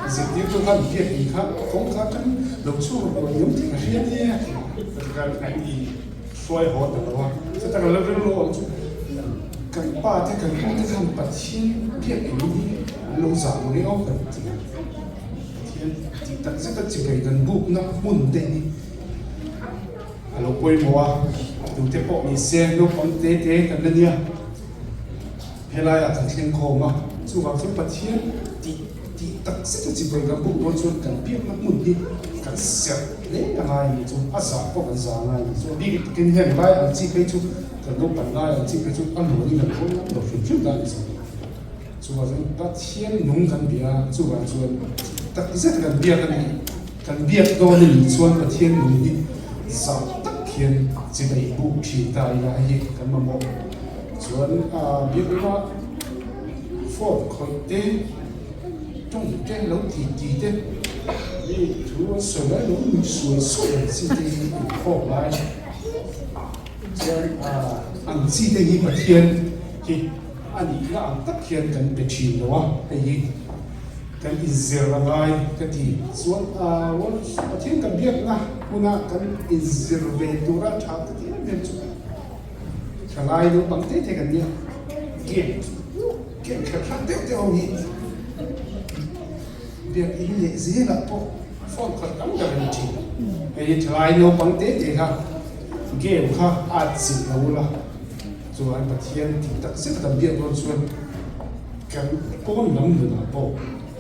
Speaker 5: zirtiu tu kan bi ni kha kong kha kan lo chu ro yum ti ka rian ni kan ai ni foi ho da wa sa ta lo lo chu kan pa te kan ko te kan pa chin bi ni lo za mo ni o kan ti ti ta sa ta chi kai kan bu na mun de ni alo poi mo tu te po ni sen no pon te kan na nia helai a kan thleng kho ma chu wa chu pathian ti tak se chi boi ga bu do chu kan pi na mun ni kan se le ngai ni chu asa po kan za ngai ni chu bi kin hen lai an chi kai chu kan no pan lai an chi kai chu an lo ni na ko lo fi da ni chu wa chu pathian nung kan bia chu wa chu tak se kan bia kan bia do ni chuan pathian nung ni sa hiện chỉ đầy bụng chỉ tài là gì cái mà một chuẩn biết nó phổ khởi tế trong cái lỗ thì thế đi chú sửa lại lỗ mình sửa chỉ để phổ lại chuẩn ăn chỉ để gì mà thiên thì anh đi là ăn tất thiên cần bị chìm đó hay gì kan iziralai kati suan wan pathian kan biak na kuna kan izirve tura tha kati men chu khalai do bangte the kan dia gen khat te te o hi biak in le zela po fon khat kam da ni chi ei khalai do bangte te ha ge kha at si la so an pathian ti tak se kan biak don suan kan pon nam na po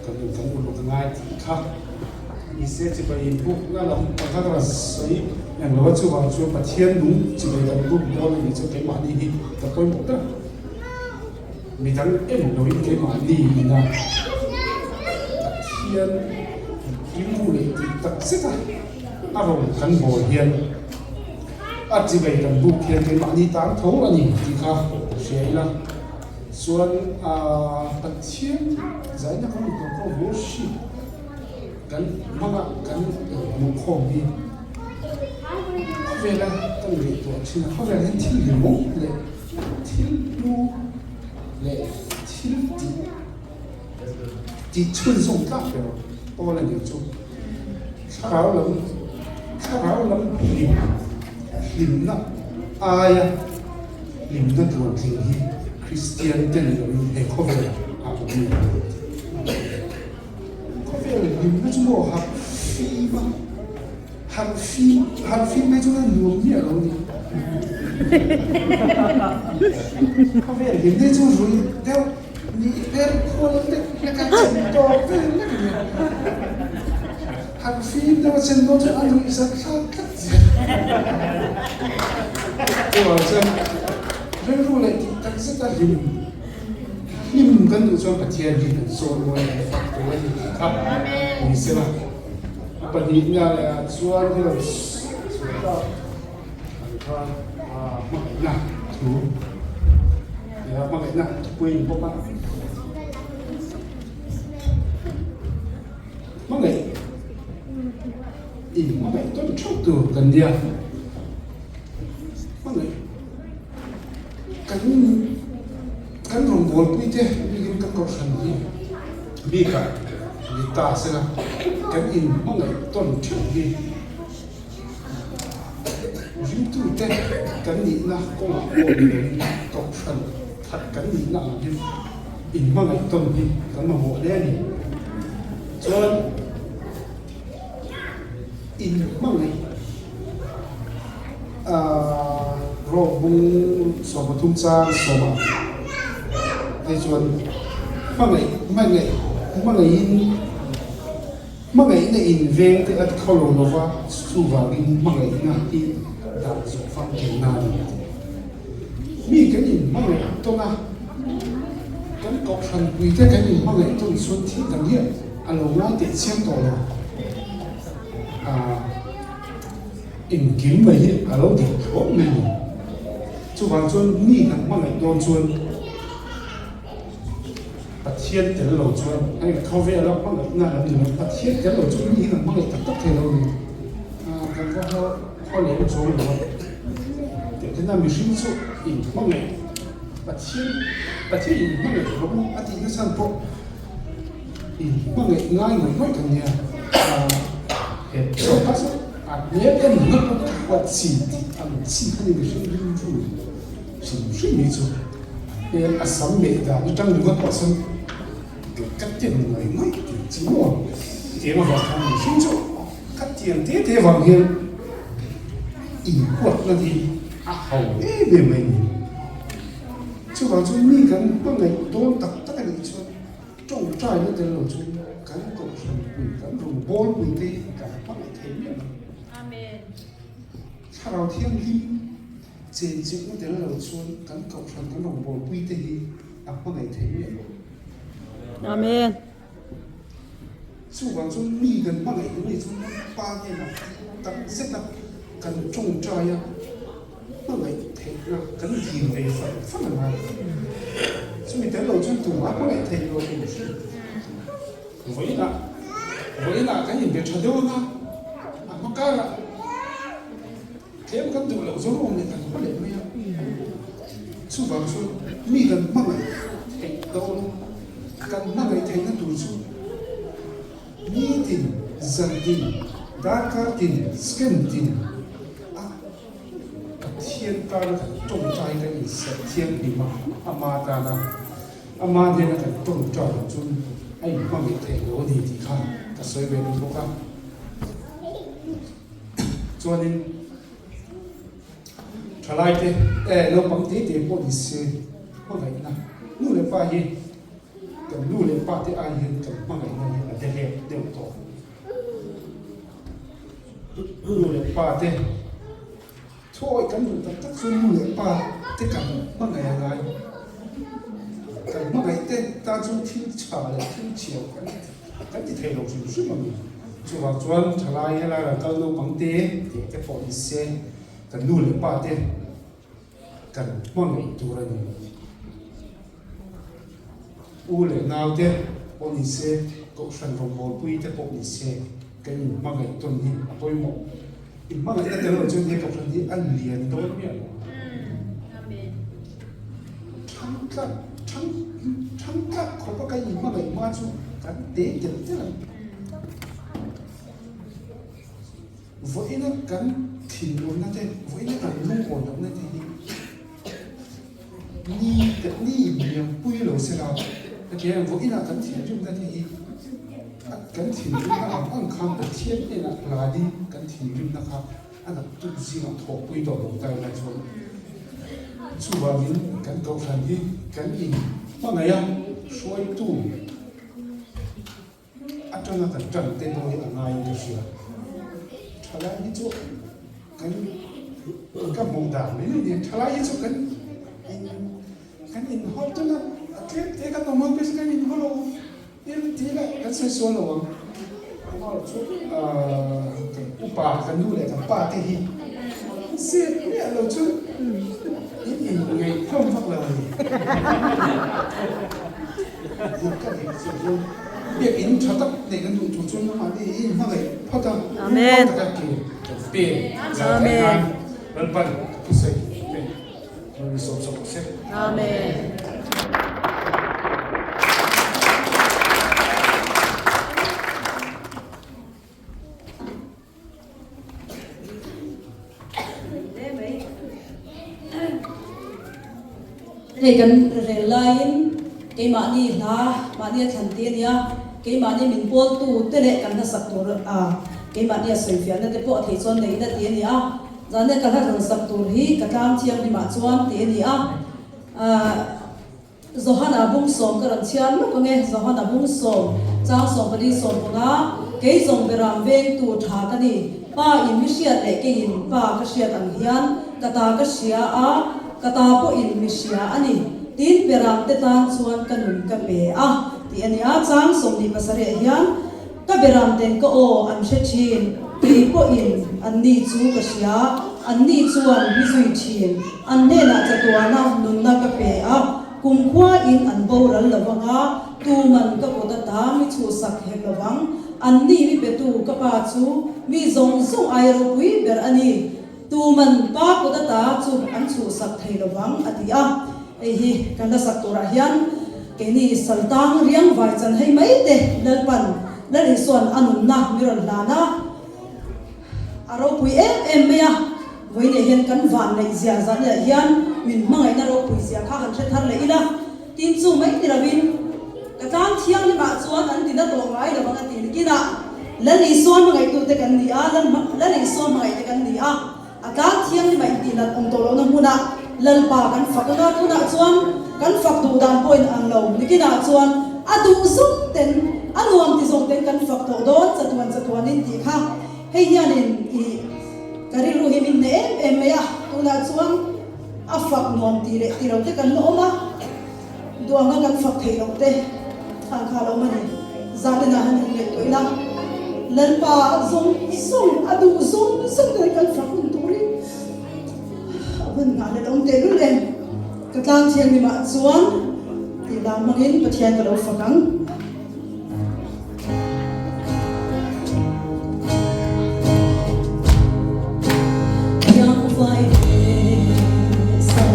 Speaker 5: kan ulo kan ngai ti kha i se chi pa in bu na la pa ka ra sai yang lo chu wa chu pa thian nu chi ba bu bo ni chu ke ma ni hi ta poi mo ta mi dang em lo i ke ma ni na thian kim bu le ti tak se ta a ro kan bo hian a chi bai kan bu hian ke ma ni ta tho ani ti kha sei la xuân bật chiếc giải nó có một cái bố xí cắn măng ạ cắn một khổ đi về là tâm lý tuổi chỉ là họ về lên thiên lý mốc lệ thiên lu lệ thiên tí chuyên dùng các kiểu bao là nhiều chung khá ráo lắm lim nặng ai à lim nặng tuổi thì Christian tên là người có vẻ học nhiều, có vẻ là những cái chúng tôi học phim mấy chúng ta nuông nhiều lắm có vẻ là những cái chúng tôi theo như em không biết là cái chuyện đó về là cái gì học phim đó chuyện đó cho anh ấy rất khác gì rồi xem rồi rồi lại tak seta lim kan tu so pathian di kan so mo fa ko ni ka ni se la apa di nya la suan de suta ka ma na tu ya ma na puin po pa ma ngai in ma ngai to chok tu kan dia ma ngai kan rong bol pui te bi kan ko san ni bi ka ni ta se na kan in mo ngai ton thiu bi jin tu te kan ni na ko ma ko ni to san thật kan ni na bi in mo ngai ton bi kan ma mo le ni chon in mo ngai ro bung so ma tum cha so ma thế chuan mà ngày này in veng thì ở khâu lồng nó va su vào in mà ngày na đi đặt dụng phong cảnh na mi cái gì mà ngày tôi na cái cọc phần vì thế cái gì mà ngày tôi xuân thì đằng hiện anh lồng nói tiền xem tổ là in kiếm mấy hiện ở đâu thì khó mình chú vào chuan mi thằng mà ngày đồn chuan thiên thế lâu chuan anh khâu về đó mà na làm gì mà thiên thế lâu chuan như là mà người tất thế lâu cái họ lấy một số rồi để thế nào mình sinh số in mà người thiên in mà người nó cũng ăn thì nó sang phố in mà người ngay người nói thằng nhà để số phát nhớ cái nó có hoạt gì anh xin anh người sinh linh chủ sinh mỹ chủ để sắm bể đã nó trong những cái sống cắt tiền người nói chỉ mua tiền vào thằng sinh chỗ cắt tiền thế vào hiện in quật là gì hầu ấy về mình chú bảo chú mi cần có ngày tôn tập tất cả những chuyện trong trai nó tên là chú cắn cổ sừng cắn rồng bol quỳ tê cả bắt lại thế miệng amen sau thiên lim trên chữ nó tên là chú cắn cổ sừng cắn rồng bol quỳ tê bắt lại thế miệng
Speaker 6: Amen.
Speaker 5: Chú bảo chú mi cần bắt lại cái này chú ba ngày là tập rất là cần trong trai á nó lại thế là cần gì về phải phát là chú mình tới lâu chú tủ áp nó lại thế rồi thì với là cái gì việc cho đâu na nó cao là thế mà cần tủ lâu dấu ông này cần có để mấy chú bảo chú mi cần bắt lại thế đâu cần bắt lại thế nó tủ chú mi tin dân tin đa cá tin skin tin thiên ta là trồng trái cái gì sẽ thiên đi mà ama ta là ama thế là trồng trái chung anh mà mình thấy nó thì khác cái sợi về nó khác cho nên trở lại thế nó bằng thế thì có gì sẽ có cái nào nu lên pha gì cái nu lên pha thì ai hiện cái bằng cái này là thế đều tốt nu le pa te thôi kan nu tak tak su nu le pa te kan ma ngai ngai kan ma ngai te ta chu thil cha le thil chiao kan ti thei lo su ma chu wa chuan thalai hela la kal no pang te te pho ni se kan nu le pa te kan ma ngai tu ra ni u le nau te pho ni se ko san rom bol pui te pho ni se cái mà cái tuần đi tôi một mà cái ta tưởng là chuyện gì cộng đi ăn liền tôi miệng thằng các không có cái gì mà cái mà chú cái tế chật thế là với nó cái thìn luôn nó thế với nó cái nung hồn nó thế ni cái ni miệng bui lỗ xe nào cái với nó cái thìn chúng ta thế kan thìn rim na ang khang ta thian e na la di kan thìn rim na kha ana tu zi na thok pui do lo tai la chon chu ba min kan ko khan di kan in ma nga ya shoi tu atana ta tan te no ya nga yin ka sia thala ni chu kan ka mong da me ni thala yi chu kan in hot tu na te ka no mang pe kan in holo il tila kan sai so lo ma chu upa kan du le kan pa te hi se ne lo chu in ngai không phát lời việc in cho tất để kan du chu chu ma đi in ma ngai pha ta
Speaker 6: Amen.
Speaker 5: ta ki pe za kan ran pan ku sai pe ri so so se
Speaker 6: Amen.
Speaker 4: để gần rẻ lain cái mà đi là mà đi thành tiền ya cái mà đi mình bol tu thế lệ cần nó sắp tu cái mà đi soi phiền nó cái bộ thì chọn này nó tiền ya giờ này cần nó sắp tu hi cái cam chiang đi mà chọn tiền ya Zohana bung som cái lần chiang nó có nghe Zohana bung som trang som cái đi som nga cái som beram veng tu thà cái đi pa in misia lệ cái in pa cái sia tang hian kata cái sia kata po in misia ani tin beram te tan chuan kanun ka pe ti ania chang som ni pasare hian ka beram ten ko o an she chin ti po in an ni chu ka sia an ni chuan hi zui chin an ne na chatuana nun na ka pe kum khwa in an boral lawanga tu man ka ko ta mi chu sak he lawang an ni mi pe tu ka pa chu mi zong zong ai ro pui ber ani tu man pa ko ta chu an chu sak thei lawang atia hi kan da sak tora hian ke ni saltang riang vai chan hei mai te lalpan lari son anun na miron lana aro pui em me với này hiện cắn vạn này dìa dán là hiền mình mang ấy na đâu quỳ dìa khác hơn sẽ thắt lấy ina tin chung mấy thì là vin cái tam thiang thì bạn chuan anh tin đã tổ ngay rồi bạn tin kia nè lần này xuân mà ngày tu te cần đi lần này xuân mà ngày te cần đi tam thiang thì bạn tin là ông tổ lâu năm mua nè lần ba cắn phật nó tu nè chuan cắn phật tu đàn point ăn lâu đi kia nè chuan tu sung tên luồng thì dùng tên cắn phật tổ đó chatuan nên thì khác hay nhà nên kari ruhi min ne em ya tu na chuang a fak non ti le ti ro te kan no ma duanga kan fak thei lo te thang kha lo ma ni za te na han le to ila len pa zong song adu zong te kan fak un tu ri aban na le dong te lu len ka tang chiang ni ma chuan ti la mangin pathian ka lo fakang
Speaker 9: Hãy subscribe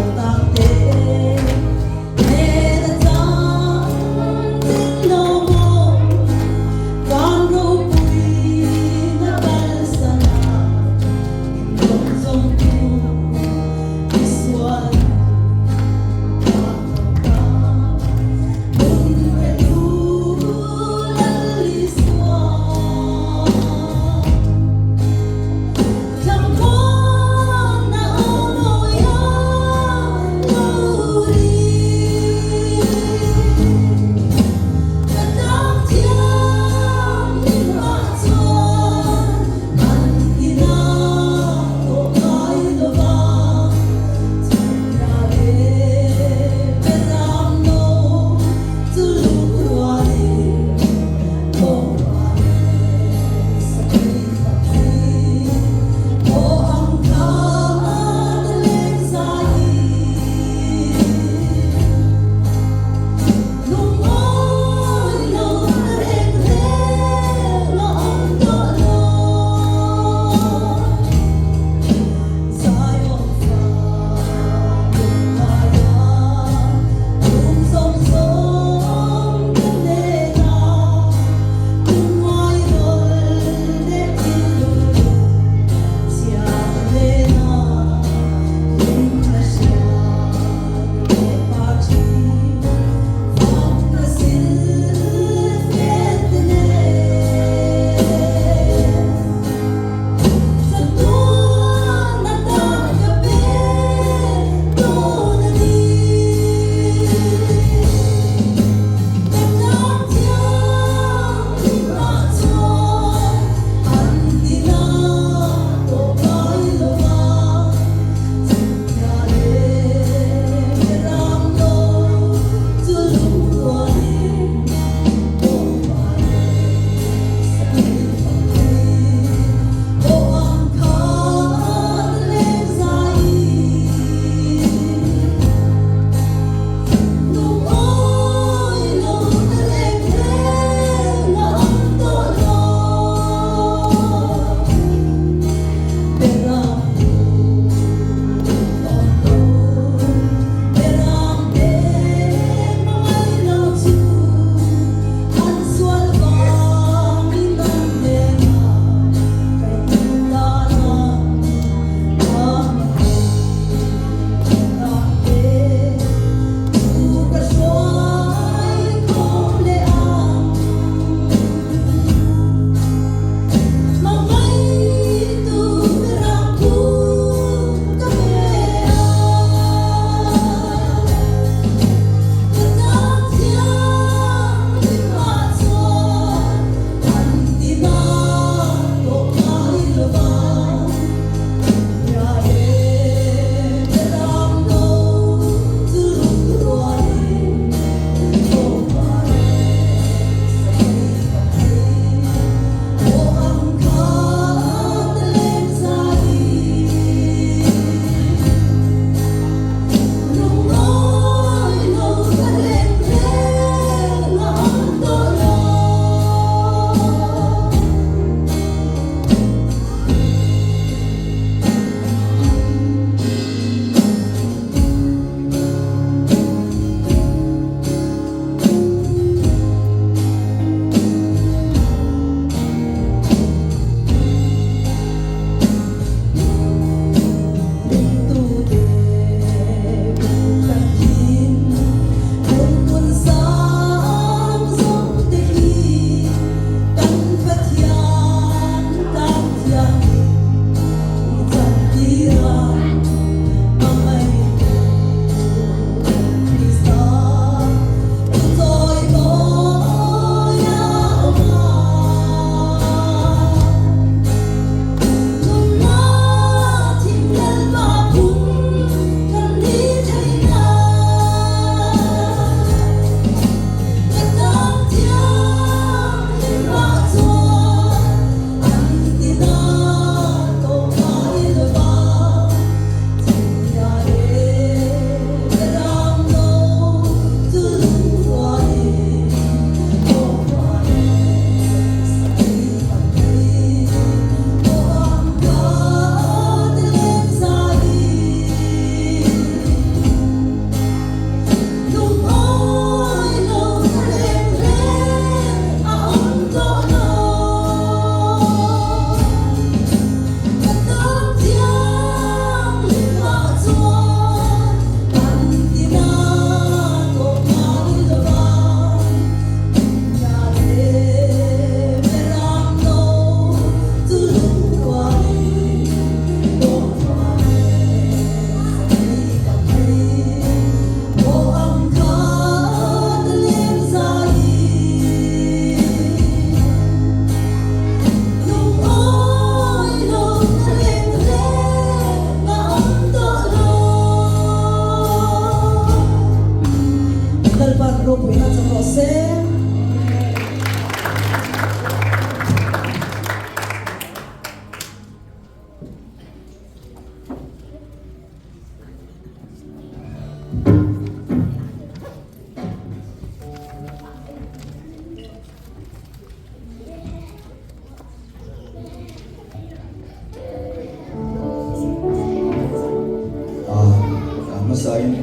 Speaker 2: sign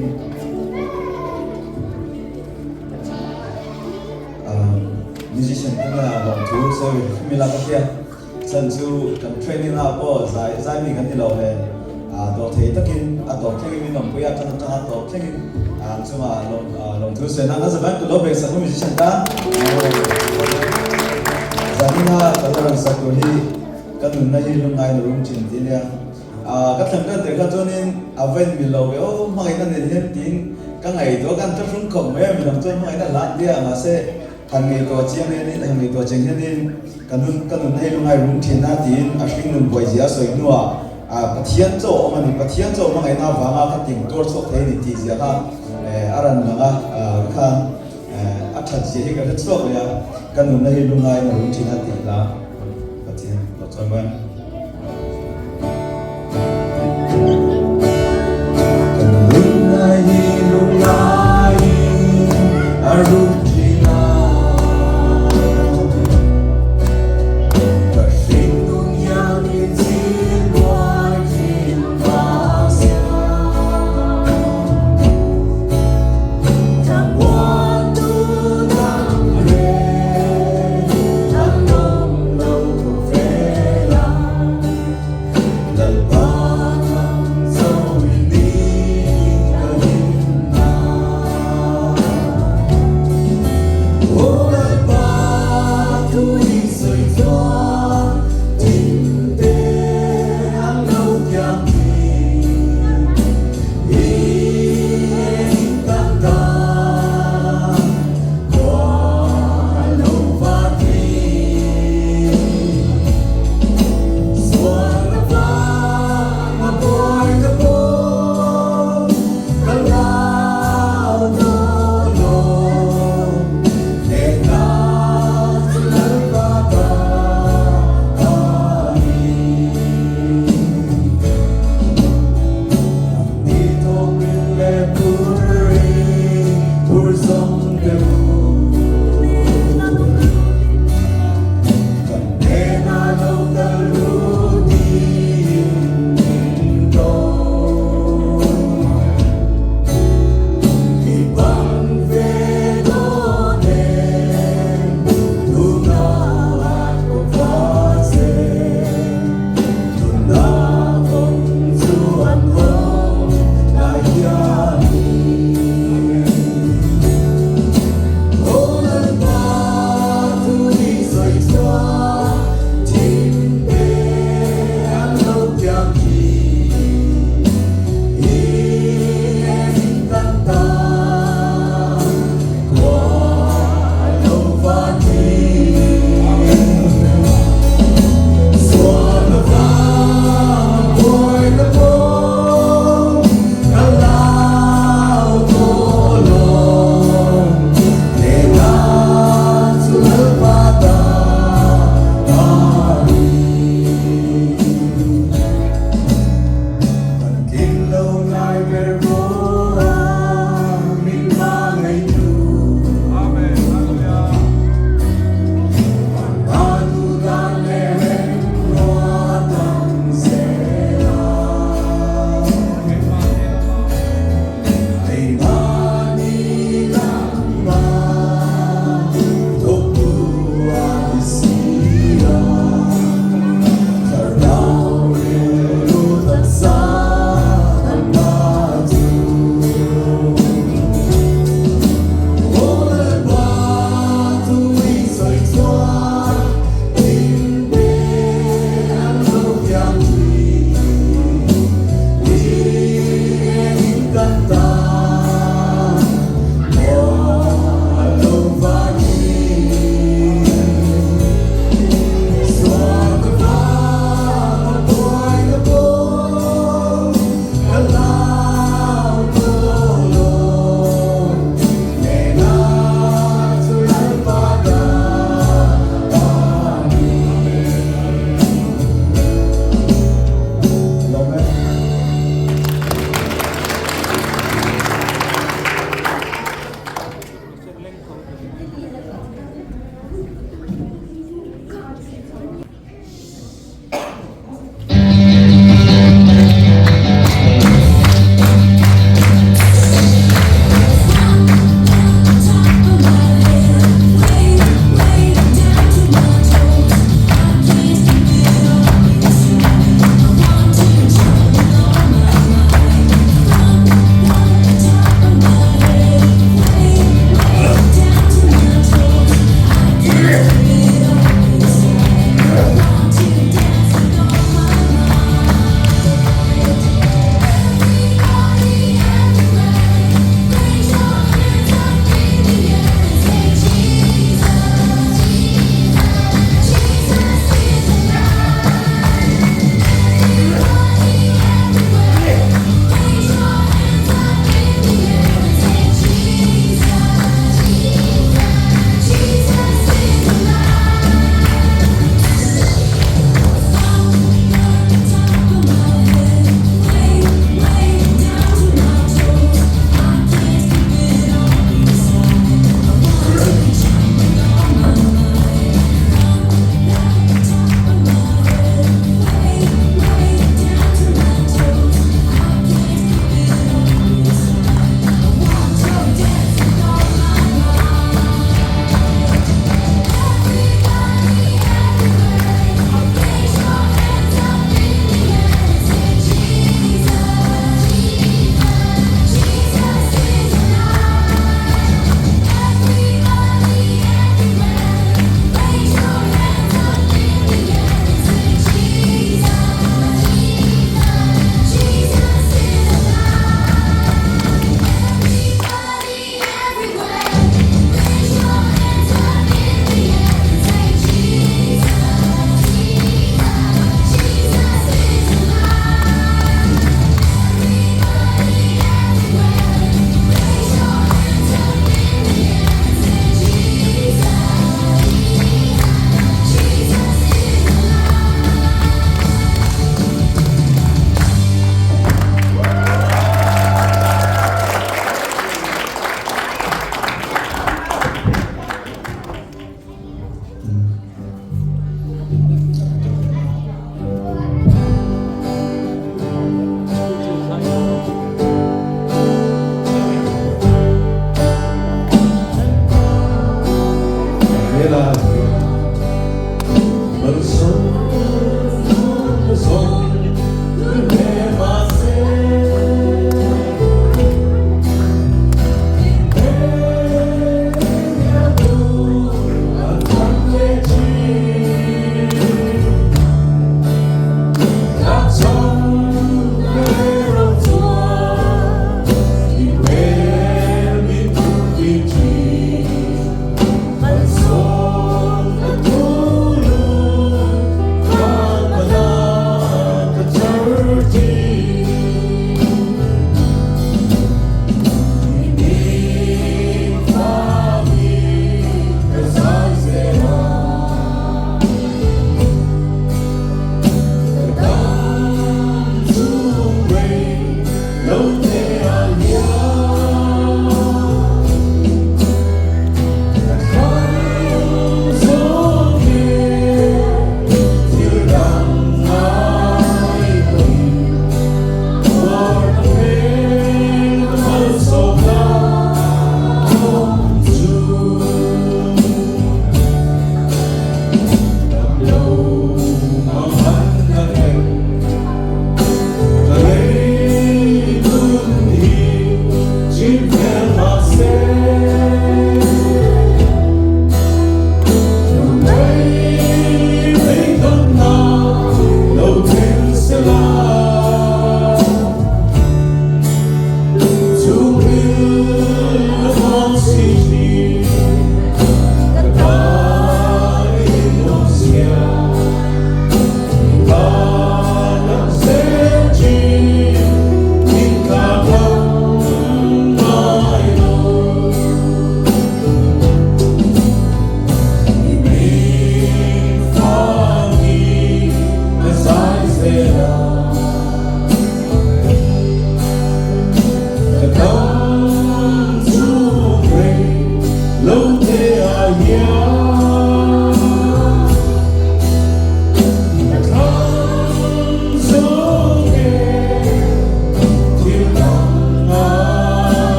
Speaker 2: musician cũng là lòng thú so mình là cái sân chu cần training nào có giải mình cái gì lâu này đồ thấy tất nhiên đồ thấy mình lòng quý trong trong đồ thấy nhưng mà lòng thú sẽ năng rất là cái lâu về sản xuất musician ta giờ đi ha cái đó là sản xuất đi cái nụ này lúc này nó rung chuyển đi nè các thằng các thầy các cho nên ven mình lâu về mà cái này thì hiện tin các ngày đó các chấp xuống cổng ấy mình làm cho mà cái là đi mà sẽ hàng ngày tôi chiang nên hàng ngày tôi chiang nên cái nụ này lúc này rung chuyển na tin à sinh nụ bồi gì à soi nua bắt hiện cho mà cái nào vàng cái tiếng tôi số thế thì gì à aran là cái thật gì cái rất số ya cái nụ này lúc này nó rung chuyển na tin là bắt hiện bắt cho mình
Speaker 9: Hãy subscribe cho kênh Ghiền Mì Gõ để không bỏ lỡ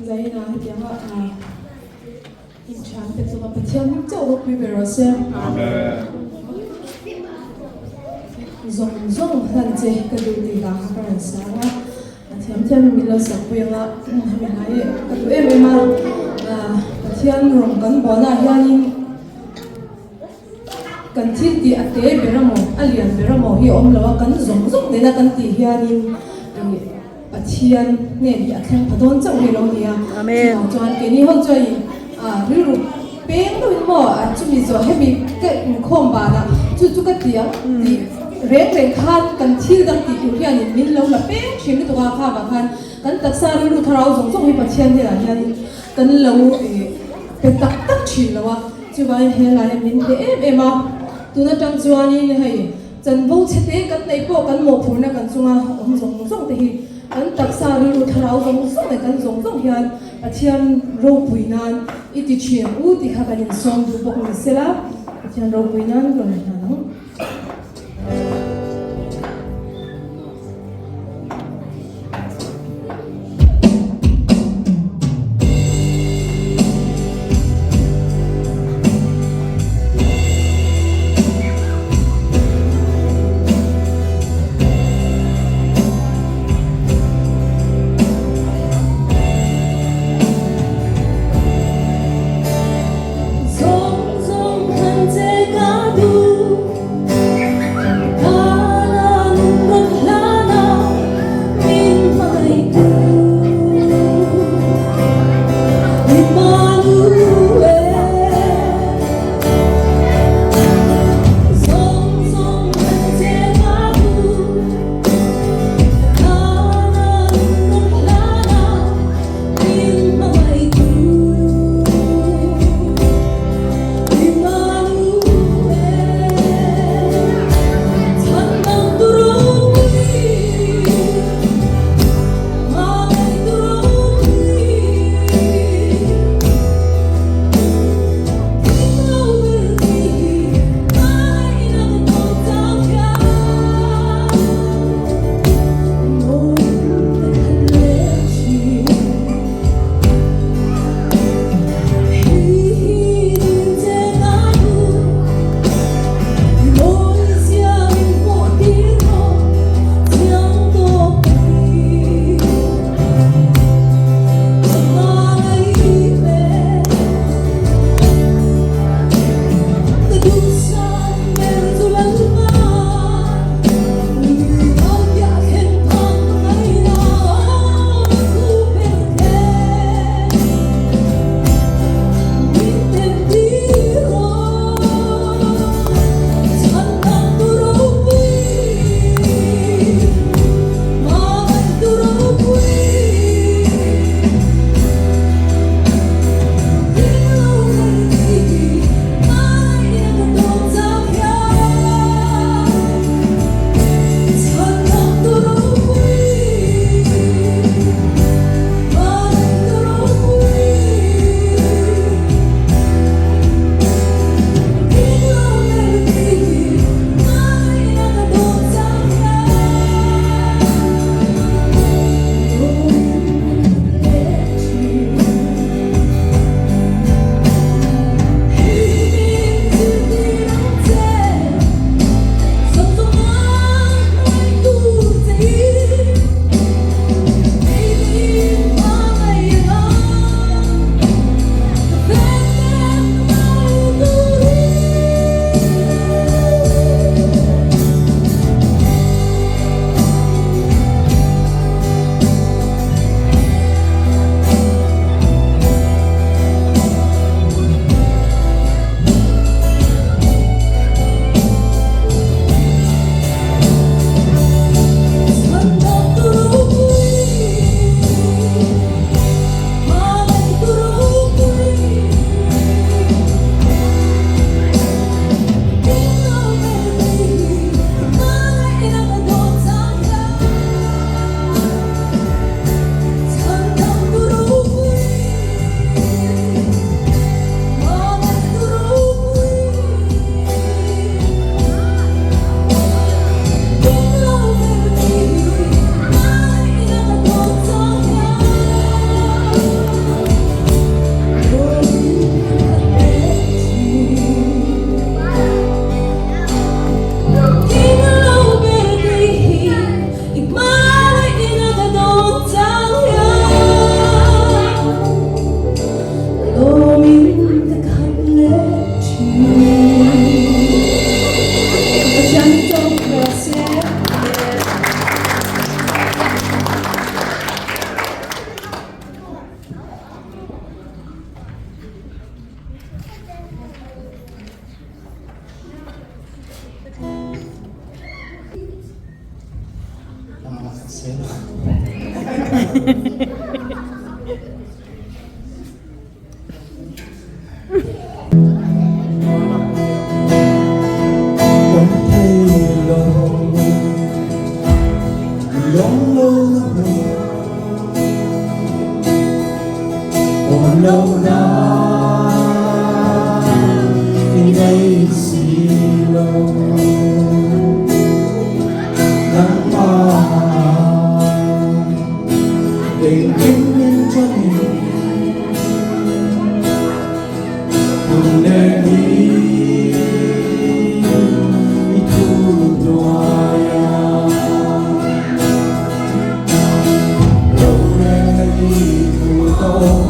Speaker 3: zai na yang in chan pe so pa thiam chau ro pi bero se zong han che ka du ti ga ha ran sa ra thiam mi lo sa pu la mi na ye ka tu em ma thiam rong kan bo na hianin kan thil ti ate beramo alian beramo hi om lawa kan zong de na kan ti hianin pathian ne di athang phadon chang hi lo nia
Speaker 6: Amen.
Speaker 3: chuan ke ni hol choi ru peng do mo chumi zo hebi ke khom ba na chu ka tia ti reng khan kan thil dang ti tu hianin min lo la peng thim tu ka kha ba khan kan taksa ru tharau zong hi pathian hi la hianin kan lo pe tak thin lawa chu bai he la min te em tu na tang chuani hei chan bo chete kan nei po kan mo phur na kan chunga om zong te hi kan taksa ru tharau zong kan zong hian pathian ro puinan iti chim u ti kha kan in song du bok ni sela pathian ro puinan ro na no
Speaker 1: sẽ là
Speaker 2: lâu na thì đây xì lâu nắng mà để kính lên cho mình cùng để đi thu đoài lâu nay đi thu tàu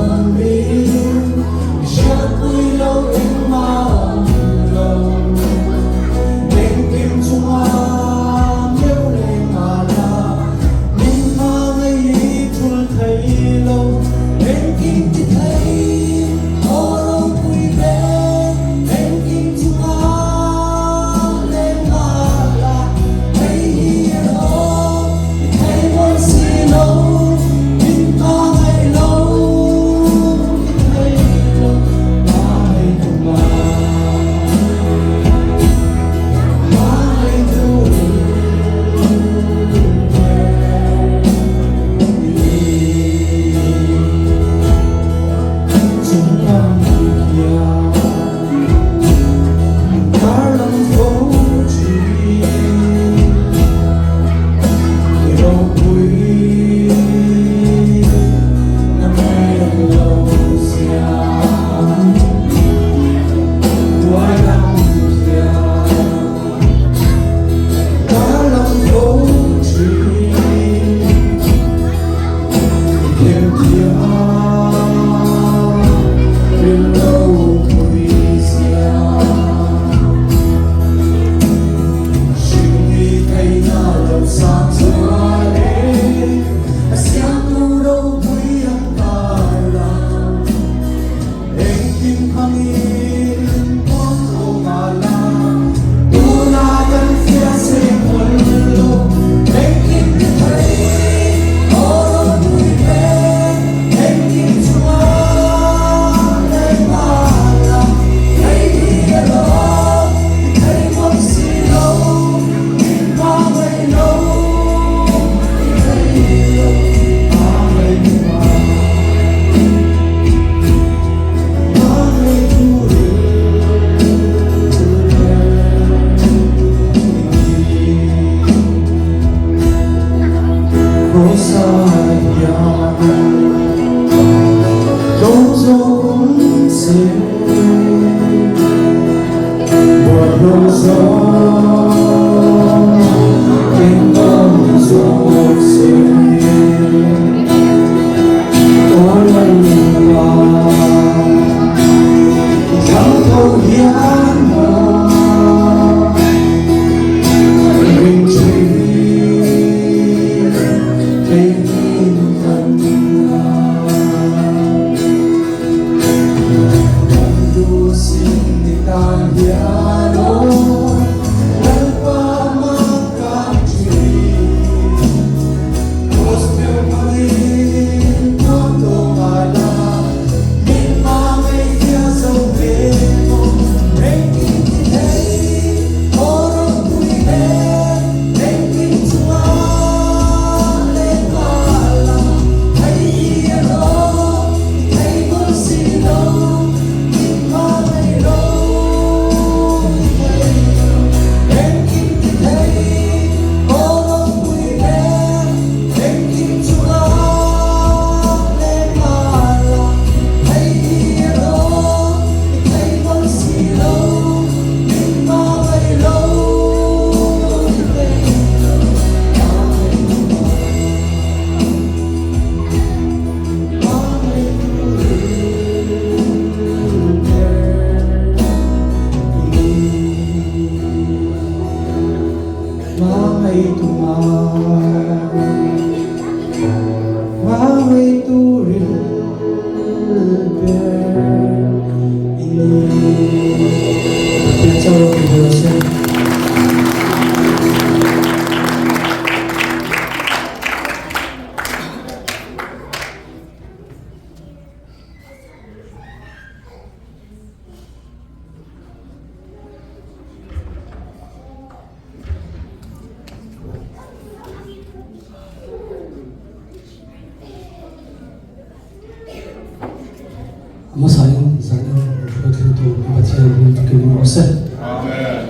Speaker 9: Masain zanin berkaitan tu bacaan untuk kita proses.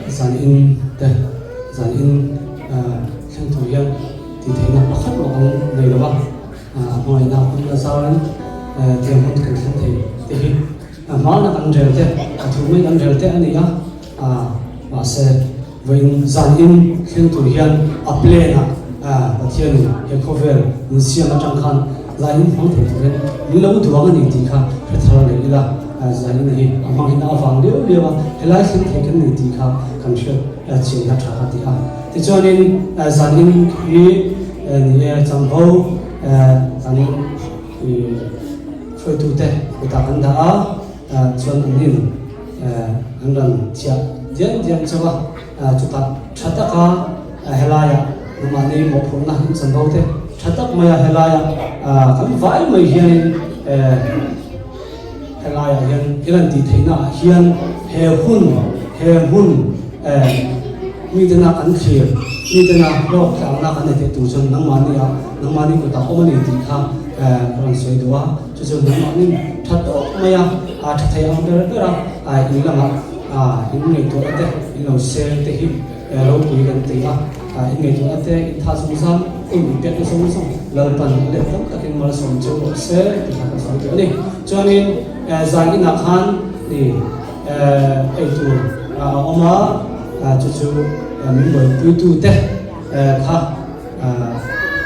Speaker 9: Zanin dah zanin contoh yang diterima akan orang lewat mulai nak pengasaran tiap hari kerja tapi mana kan jelte atau mana kan jelte ani ya masa when zanin contoh yang apply na bacaan yang cover mesti macam kan lain orang terus lalu dua orang ini kan petrol lagi lah zanin ini amang ina avang dia lewa helai sih tekan ini kan kan sih cinta cakap dia Tijuanin zanin ini ni campur zanin foto teh kita anda cuan ini anda siap dia coba cepat catat helaya namanya mau pernah campur teh catat maya helaya kan vibe maya hian helaya hian di thina hian hun mi dena kan khir mi dena lo khang na kan te tu chon nang mani ko ta ko mani ti kha ran soi doa chu chu nang mani that to maya a that thai ang der ra in lama in nei to ate in lo se te hi lo pui kan te ma in nei to ate in tha sung sam in pe ko sung sung lal pan le tam ka kin mal som chu se ti kha sa to ni chuanin zagi na khan ni ai tu oma chú mình bởi quý tu tết khác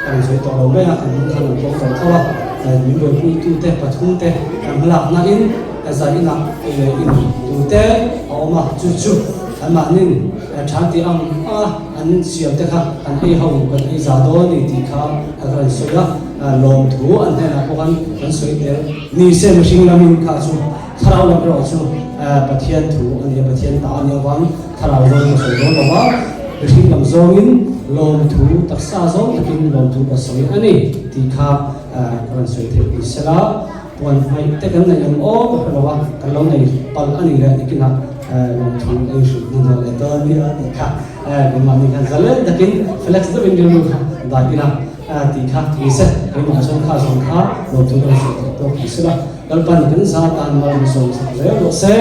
Speaker 9: anh sẽ tỏ đầu mấy anh muốn thằng có phải thao mình bởi quý tu tết và thung tết làm lạc na in giải in lạc in tu tết mà chú anh mà nên chẳng thì anh siêu tết khác anh hay hồng anh hay giả đó thì khác anh sẽ là lòng thú anh hay là có anh sẽ để ni xem một sinh làm mình khác chú thao làm rồi chú bát thiên thú anh ấy bát thiên ta anh ấy vắng thảo rồi một số đó là khi làm zongin lòng thú tác xa zong takin lòng thú bát soi anh ấy thì khác còn soi thêm đi sẽ là buồn hay tất cả này em ô cái là cái lòng này bal anh ấy là cái nào lòng thú anh sử dụng nó là đó đi thì khác cái mà mình kan zale takin flex đó bên trong đại cái nào thì khác thì sẽ cái mà trong khác lòng thú anh sử dụng thì sẽ là Kalpan kan sa tan mal musong sa leo se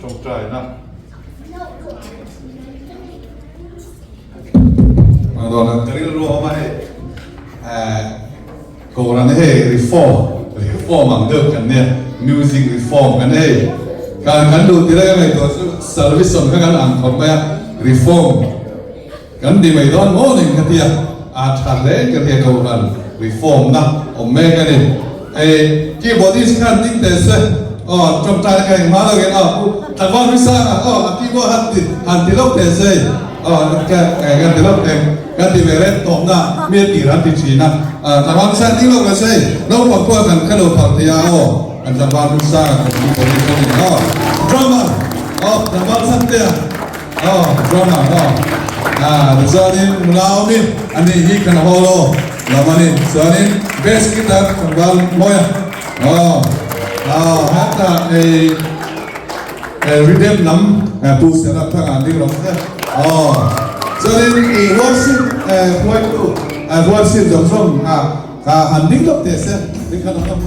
Speaker 10: trong trời nè mà đó là cái lúa mà cô là này reform bằng được cái này music reform cái này cái đầu tiên là cái này service on cái làm không phải reform kan di Medan morning katia athale katia kauhan reform na omega ni keyboardist kan ting tese trong trai cái má là cái tawon visa keyboard han lok tese cái lok cái di meret tom na mi ti ran ti china tawon visa ting lok tese no pa ko kan kalo partia an tawon visa keyboardist ni drama tawon santia drama Zanin mulamin ani hi kan holo lamanin zanin best kita kembal moya hatta rhythm nam pu setup thang andi rom zanin worship point to worship jom ka handing lok te se dikan nam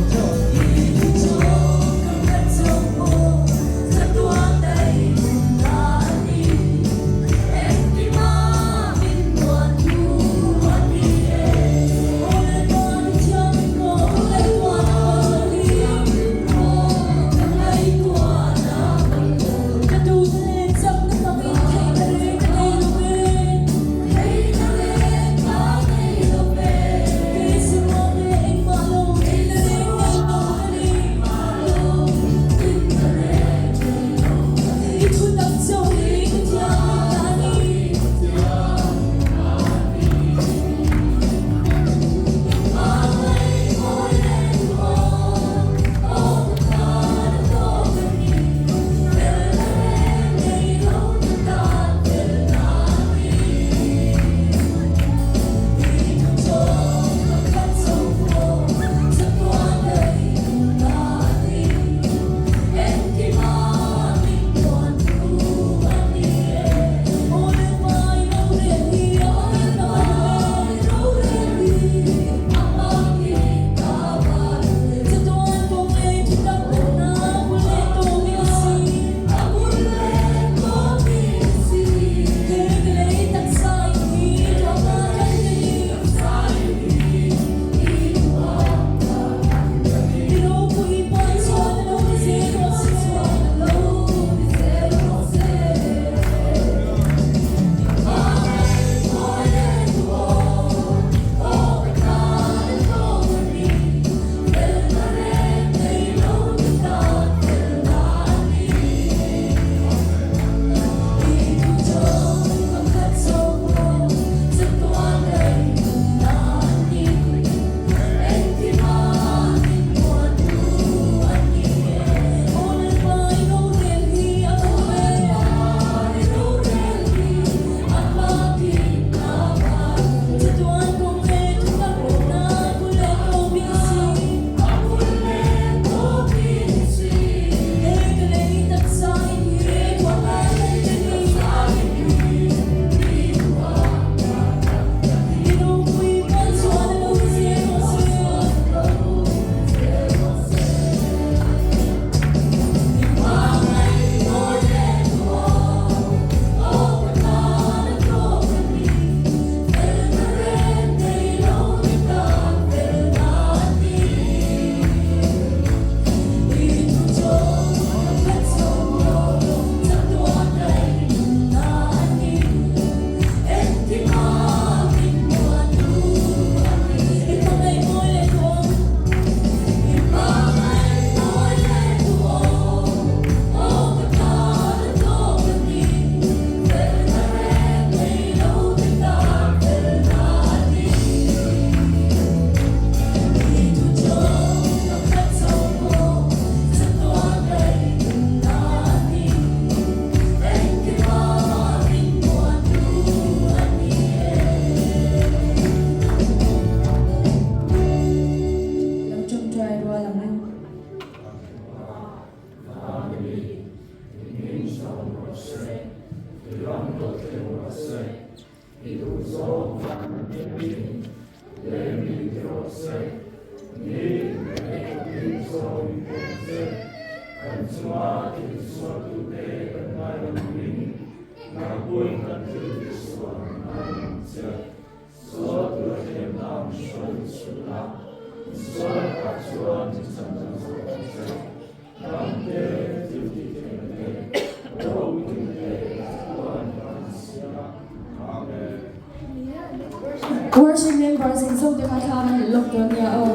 Speaker 3: Worship members in so the kata look down ya